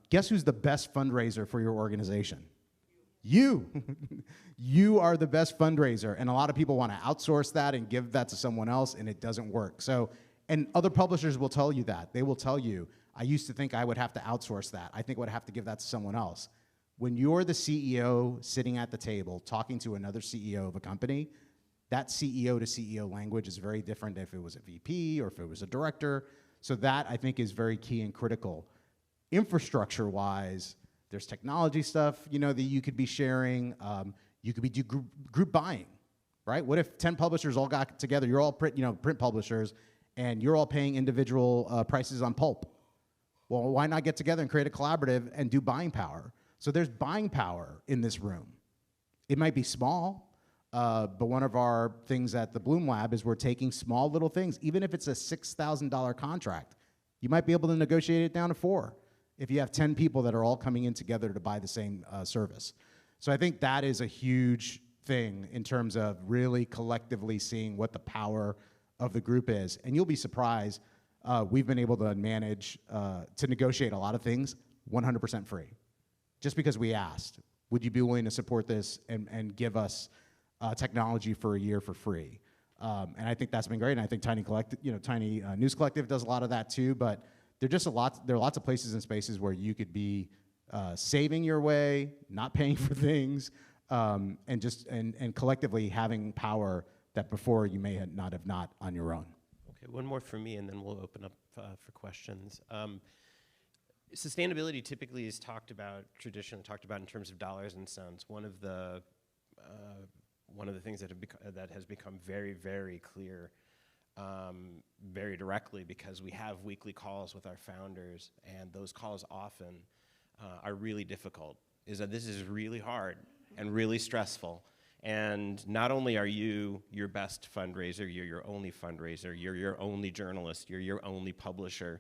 Guess who's the best fundraiser for your organization? You. You are the best fundraiser, and a lot of people want to outsource that and give that to someone else, and it doesn't work. So, and other publishers will tell you that. They will tell you, I used to think I would have to outsource that. I think I would have to give that to someone else. When you're the CEO sitting at the table talking to another CEO of a company, that CEO to CEO language is very different if it was a VP or if it was a director. So that, I think, is very key and critical. Infrastructure-wise, there's technology stuff, that you could be sharing. You could be do group buying, right? What if 10 publishers all got together? You're all print publishers, and you're all paying individual prices on pulp. Well, why not get together and create a collaborative and do buying power? So there's buying power in this room. It might be small, but one of our things at the Bloom Lab is we're taking small little things. Even if it's a $6,000 contract, you might be able to negotiate it down to $4,000 if you have 10 people that are all coming in together to buy the same service. So I think that is a huge thing in terms of really collectively seeing what the power of the group is. And you'll be surprised, we've been able to manage to negotiate a lot of things 100% free. Just because we asked, would you be willing to support this and give us technology for a year for free? And I think that's been great. And I think Tiny News Collective does a lot of that too. But there are lots of places and spaces where you could be saving your way, not paying for things, and collectively having power that before you may not have on your own. Okay, one more for me, and then we'll open up for questions. Sustainability typically is traditionally talked about in terms of dollars and cents. One of the things that has become very, very clear, very directly, because we have weekly calls with our founders, and those calls often are really difficult, is that this is really hard and really stressful. And not only are you your best fundraiser, you're your only fundraiser, you're your only journalist, you're your only publisher.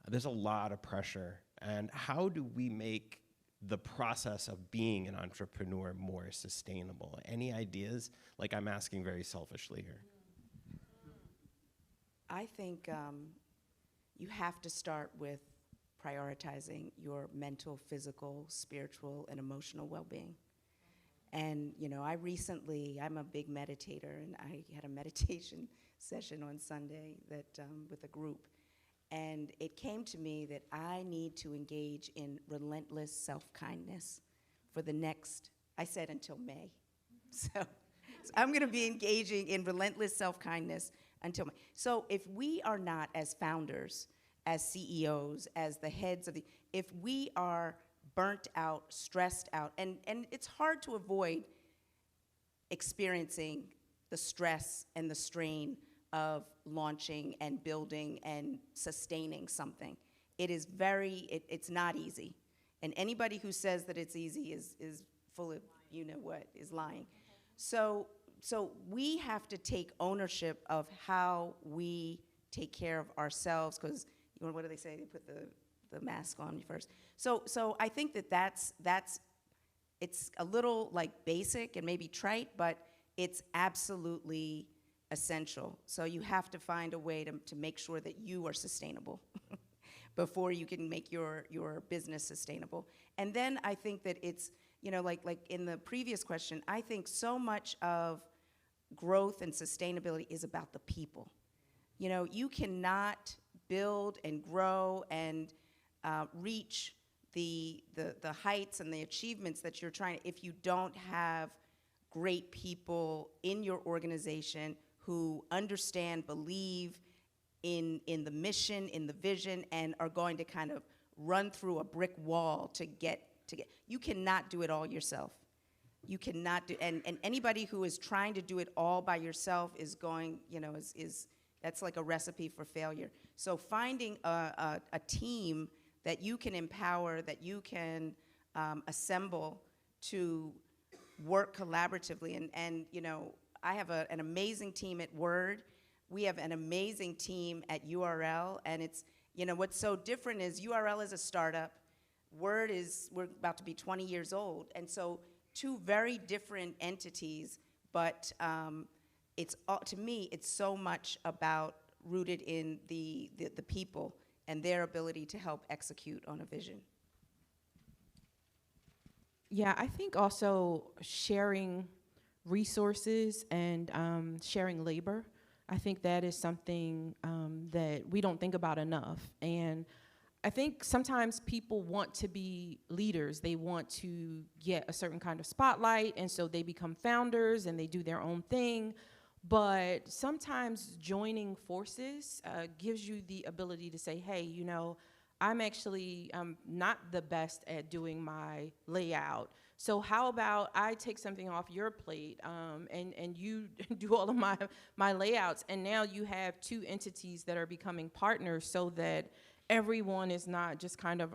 There's a lot of pressure. And how do we make the process of being an entrepreneur more sustainable? Any ideas? Like, I'm asking very selfishly here. I think you have to start with prioritizing your mental, physical, spiritual, and emotional well-being. And, I'm a big meditator, and I had a meditation session on Sunday with a group. And it came to me that I need to engage in relentless self-kindness for the next, I said until May. So I'm going to be engaging in relentless self-kindness until May. So if we are not, as founders, as CEOs, as the heads of if we are burnt out, stressed out, and it's hard to avoid experiencing the stress and the strain of launching and building and sustaining something. It is it's not easy. And anybody who says that it's easy is full of you-know-what, is lying. So we have to take ownership of how we take care of ourselves, because, what do they say? They put the mask on first. So I think that's it's a little like basic and maybe trite, but it's absolutely essential. So you have to find a way to make sure that you are sustainable before you can make your business sustainable. And then I think that it's, like in the previous question, I think so much of growth and sustainability is about the people. You cannot build and grow and reach the heights and the achievements that you're trying to, if you don't have great people in your organization who understand, believe in the mission, in the vision, and are going to kind of run through a brick wall to get. You cannot do it all yourself. You cannot do, and anybody who is trying to do it all by yourself is going, that's like a recipe for failure. So finding a team that you can empower, that you can assemble to work collaboratively, and I have an amazing team at Word. We have an amazing team at URL, and it's, what's so different is URL is a startup. Word we're about to be 20 years old, and so two very different entities, but to me, it's so much about rooted in the people and their ability to help execute on a vision. Yeah, I think also sharing resources and sharing labor, I think that is something that we don't think about enough. And I think sometimes people want to be leaders. They want to get a certain kind of spotlight, and so they become founders and they do their own thing. But sometimes joining forces gives you the ability to say, hey, I'm actually not the best at doing my layout. So how about I take something off your plate and you do all of my layouts, and now you have two entities that are becoming partners so that everyone is not just kind of,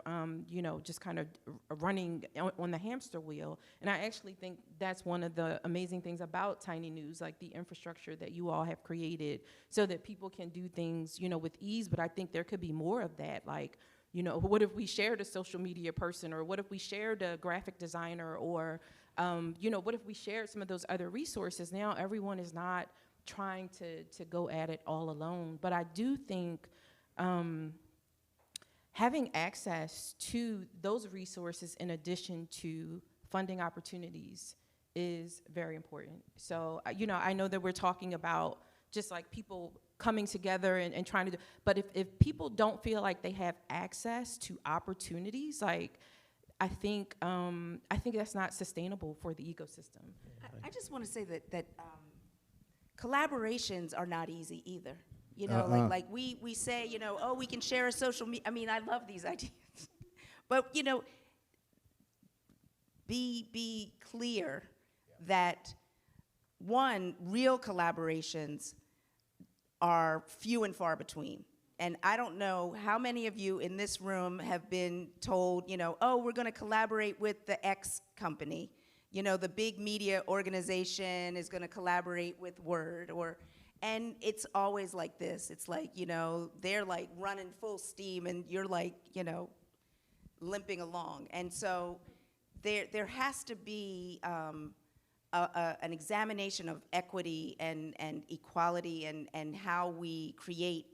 running on the hamster wheel. And I actually think that's one of the amazing things about Tiny News, like the infrastructure that you all have created so that people can do things, with ease. But I think there could be more of that. Like, what if we shared a social media person, or what if we shared a graphic designer, or, what if we shared some of those other resources? Now everyone is not trying to go at it all alone. But I do think having access to those resources in addition to funding opportunities is very important. So, I know that we're talking about just like people coming together and trying to do, but if people don't feel like they have access to opportunities, like, I think that's not sustainable for the ecosystem. I just want to say that collaborations are not easy either. Like we say, we can share a social media. I mean, I love these ideas. But, be clear that, one, real collaborations are few and far between. And I don't know how many of you in this room have been told, we're going to collaborate with the X company. The big media organization is going to collaborate with Word, and it's always like this. It's like, they're like running full steam and you're like, limping along. And so there has to be an examination of equity and equality and how we create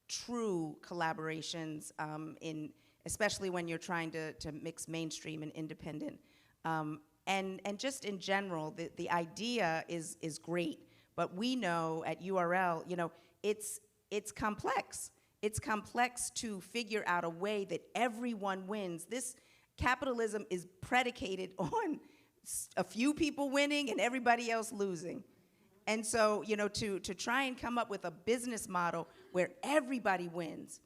true collaborations especially when you're trying to mix mainstream and independent. And just in general, the idea is great. But we know at URL, it's complex. It's complex to figure out a way that everyone wins. This capitalism is predicated on a few people winning and everybody else losing. And so, to try and come up with a business model where everybody wins,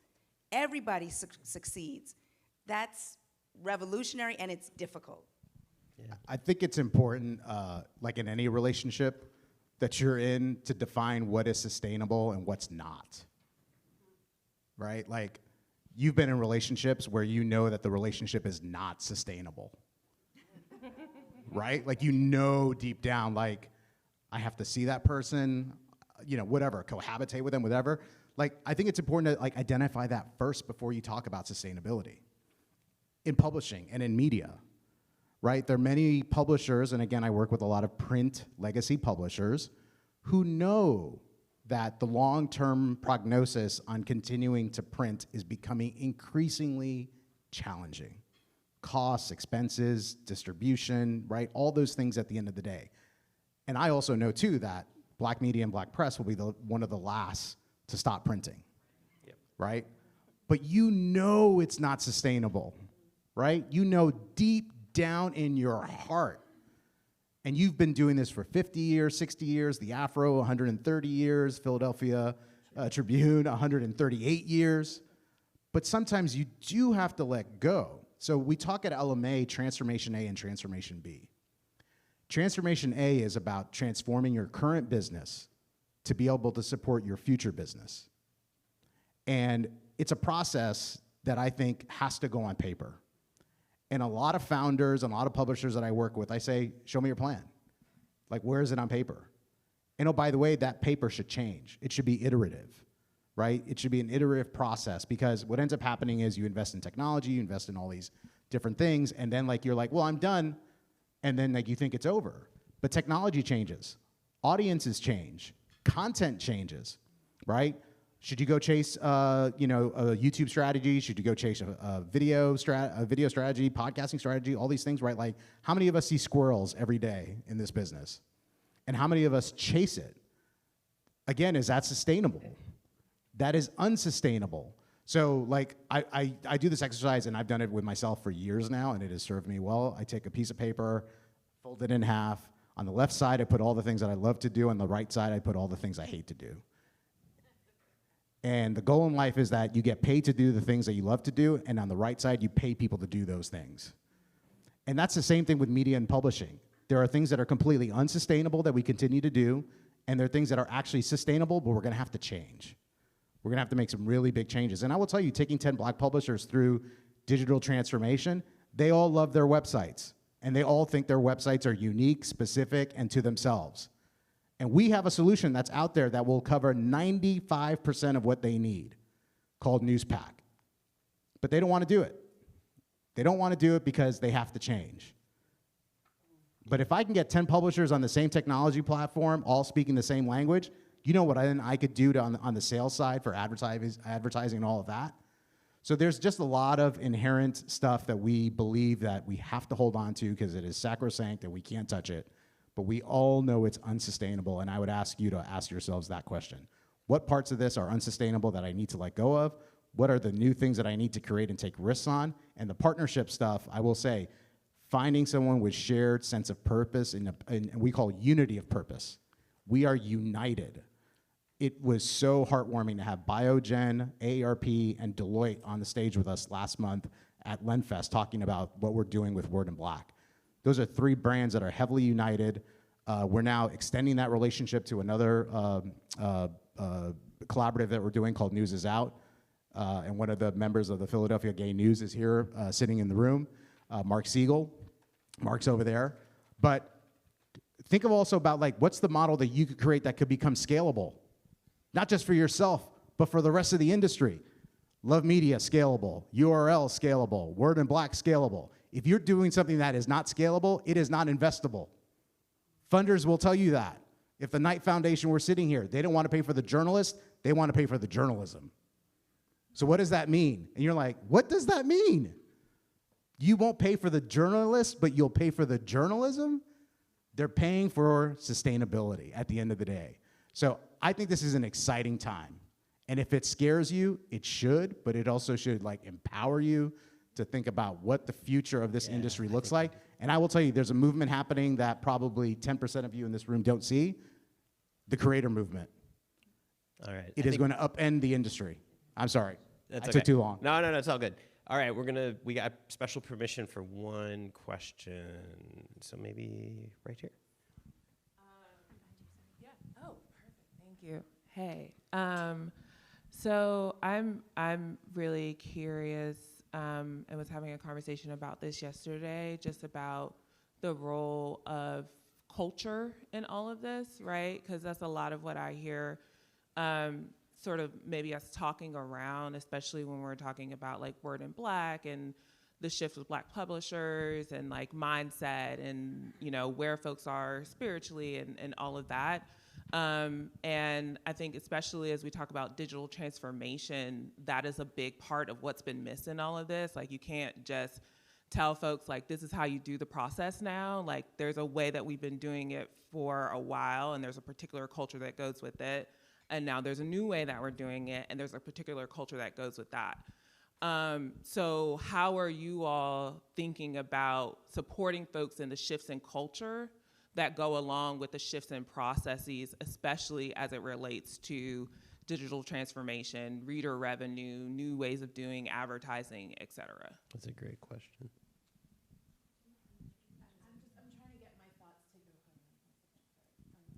everybody succeeds, that's revolutionary and it's difficult. I think it's important, like in any relationship that you're in, to define what is sustainable and what's not. Right? Like, you've been in relationships where you know that the relationship is not sustainable. Right? Like, you know deep down, like, I have to see that person, you know, whatever, cohabitate with them, whatever. Like, I think it's important to like identify that first before you talk about sustainability. In publishing and in media, right? There are many publishers, and again, I work with a lot of print legacy publishers who know that the long-term prognosis on continuing to print is becoming increasingly challenging. Costs, expenses, distribution, right? All those things at the end of the day. And I also know too that Black media and Black press will be one of the last to stop printing, right? But you know it's not sustainable, right? You know deep down in your heart. And you've been doing this for 50 years, 60 years, the Afro, 130 years, Philadelphia Tribune, 138 years. But sometimes you do have to let go. So we talk at LMA Transformation A and Transformation B. Transformation A is about transforming your current business to be able to support your future business. And it's a process that I think has to go on paper. And a lot of founders and a lot of publishers that I work with, I say, show me your plan. Like, where is it on paper? And oh, by the way, that paper should change. It should be iterative, right? It should be an iterative process, because what ends up happening is you invest in technology, you invest in all these different things, and then like you're like, well, I'm done, and then like you think it's over. But technology changes, audiences change, content changes, right? Should you go chase, a YouTube strategy? Should you go chase a video strategy, podcasting strategy, all these things, right? Like, how many of us see squirrels every day in this business? And how many of us chase it? Again, is that sustainable? That is unsustainable. So, like, I do this exercise, and I've done it with myself for years now, and it has served me well. I take a piece of paper, fold it in half. On the left side, I put all the things that I love to do. On the right side, I put all the things I hate to do. And the goal in life is that you get paid to do the things that you love to do, and on the right side, you pay people to do those things. And that's the same thing with media and publishing. There are things that are completely unsustainable that we continue to do, and there are things that are actually sustainable, but we're gonna have to change. We're gonna have to make some really big changes. And I will tell you, taking 10 Black publishers through digital transformation, they all love their websites, and they all think their websites are unique, specific, and to themselves. And we have a solution that's out there that will cover 95% of what they need, called Newspack. But they don't want to do it. They don't want to do it because they have to change. But if I can get 10 publishers on the same technology platform, all speaking the same language, you know what I could do on the sales side for advertising and all of that? So there's just a lot of inherent stuff that we believe that we have to hold on to because it is sacrosanct and we can't touch it. But we all know it's unsustainable, and I would ask you to ask yourselves that question. What parts of this are unsustainable that I need to let go of? What are the new things that I need to create and take risks on? And the partnership stuff, I will say, finding someone with shared sense of purpose, and we call unity of purpose. We are united. It was so heartwarming to have Biogen, AARP, and Deloitte on the stage with us last month at Lenfest talking about what we're doing with Word in Black. Those are 3 brands that are heavily united. We're now extending that relationship to another collaborative that we're doing called News is Out. And one of the members of the Philadelphia Gay News is here sitting in the room, Mark Siegel. Mark's over there. But think of also about like, what's the model that you could create that could become scalable? Not just for yourself, but for the rest of the industry. Love Media, scalable. URL, scalable. Word in Black, scalable. If you're doing something that is not scalable, it is not investable. Funders will tell you that. If the Knight Foundation were sitting here, they don't want to pay for the journalist, they want to pay for the journalism. So what does that mean? And you're like, what does that mean? You won't pay for the journalist, but you'll pay for the journalism? They're paying for sustainability at the end of the day. So I think this is an exciting time. And if it scares you, it should, but it also should like empower you to think about what the future of this industry looks like. And I will tell you, there's a movement happening that probably 10% of you in this room don't see, the creator movement. All right. It is going to upend the industry. I'm sorry. That's I okay. took too long. No, it's all good. All right, we got special permission for one question. So maybe right here. Yeah. Oh, perfect. Thank you. Hey. So I'm really curious. I was having a conversation about this yesterday, just about the role of culture in all of this, right? Because that's a lot of what I hear, sort of maybe us talking around, especially when we're talking about like Word in Black and the shift with Black publishers and like mindset and, you know, where folks are spiritually and all of that. And I think especially as we talk about digital transformation, that is a big part of what's been missed in all of this. Like you can't just tell folks like, this is how you do the process now. Like there's a way that we've been doing it for a while and there's a particular culture that goes with it. And now there's a new way that we're doing it and there's a particular culture that goes with that. So how are you all thinking about supporting folks in the shifts in culture that go along with the shifts in processes, especially as it relates to digital transformation, reader revenue, new ways of doing advertising, et cetera? That's a great question.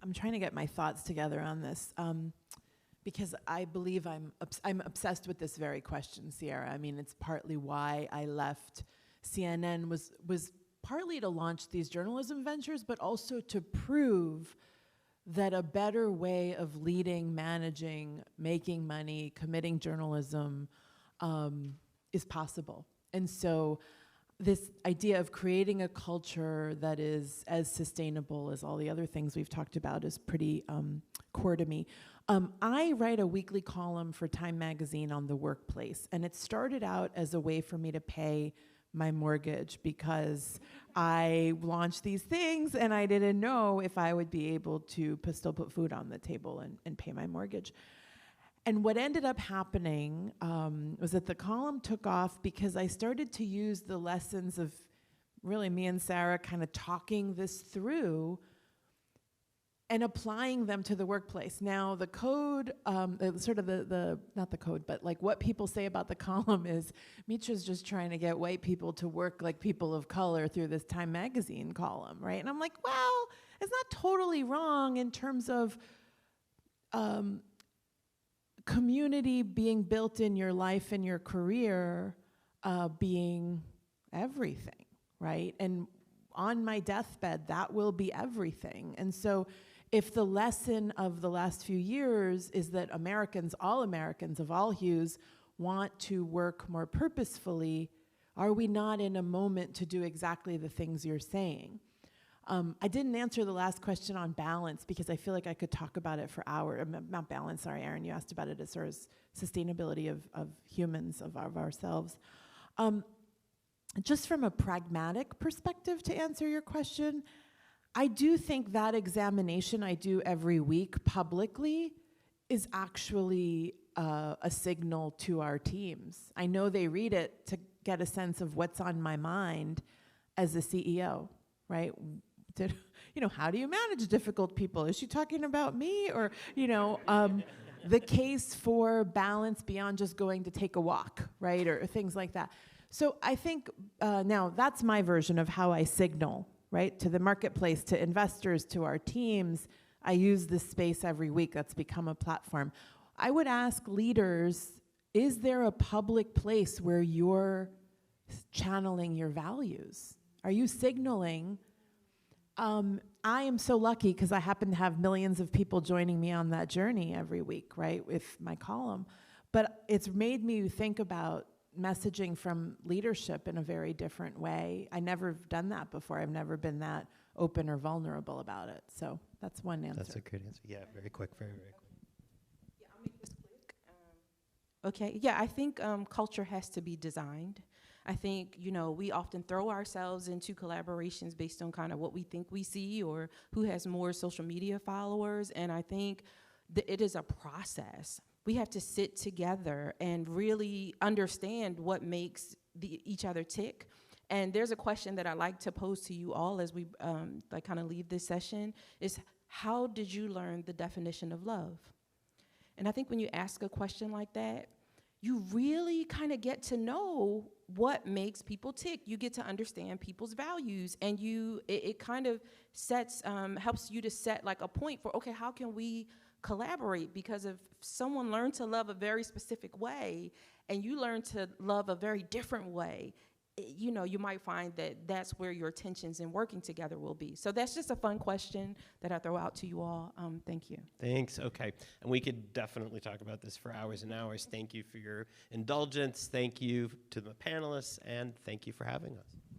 I'm trying to get my thoughts together on this because I believe I'm obsessed with this very question, Sierra. I mean, it's partly why I left CNN was partly to launch these journalism ventures, but also to prove that a better way of leading, managing, making money, committing journalism is possible. And so this idea of creating a culture that is as sustainable as all the other things we've talked about is pretty core to me. I write a weekly column for Time Magazine on the workplace, and it started out as a way for me to pay my mortgage because I launched these things and I didn't know if I would be able to still put food on the table and pay my mortgage. And what ended up happening was that the column took off because I started to use the lessons of really me and Sarah kind of talking this through and applying them to the workplace. Now, the code, sort of not the code, but like what people say about the column is Mitra's just trying to get white people to work like people of color through this Time Magazine column, right? And I'm like, well, it's not totally wrong in terms of community being built in your life and your career being everything, right? And on my deathbed, that will be everything. And so if the lesson of the last few years is that Americans of all hues want to work more purposefully, are we not in a moment to do exactly the things you're saying? I didn't answer the last question on balance because I feel like I could talk about it for hours. Not balance, sorry, Aron, you asked about it as far as sustainability of humans, of ourselves. Just from a pragmatic perspective to answer your question, I do think that examination I do every week publicly is actually a signal to our teams. I know they read it to get a sense of what's on my mind as a CEO, right? How do you manage difficult people? Is she talking about me? Or, the case for balance beyond just going to take a walk, right? Or things like that. So I think now that's my version of how I signal, right? To the marketplace, to investors, to our teams. I use this space every week. That's become a platform. I would ask leaders, is there a public place where you're channeling your values? Are you signaling? I am so lucky because I happen to have millions of people joining me on that journey every week, right, with my column. But it's made me think about messaging from leadership in a very different way. I never done that before. I've never been that open or vulnerable about it. So that's one answer. That's a good answer. Yeah, very quick, very, very quick. Yeah, I'll make this quick. Okay, yeah, I think culture has to be designed. I think, we often throw ourselves into collaborations based on kind of what we think we see or who has more social media followers. And I think that it is a process. We have to sit together and really understand what makes each other tick. And there's a question that I like to pose to you all as we kind of leave this session is, how did you learn the definition of love? And I think when you ask a question like that, you really kind of get to know what makes people tick. You get to understand people's values, and it kind of sets, helps you to set like a point for, okay, how can we collaborate? Because if someone learned to love a very specific way, and you learn to love a very different way, you know, you might find that that's where your tensions in working together will be. So that's just a fun question that I throw out to you all. Thank you. Thanks. Okay. And we could definitely talk about this for hours and hours. Thank you for your indulgence. Thank you to the panelists, and thank you for having us.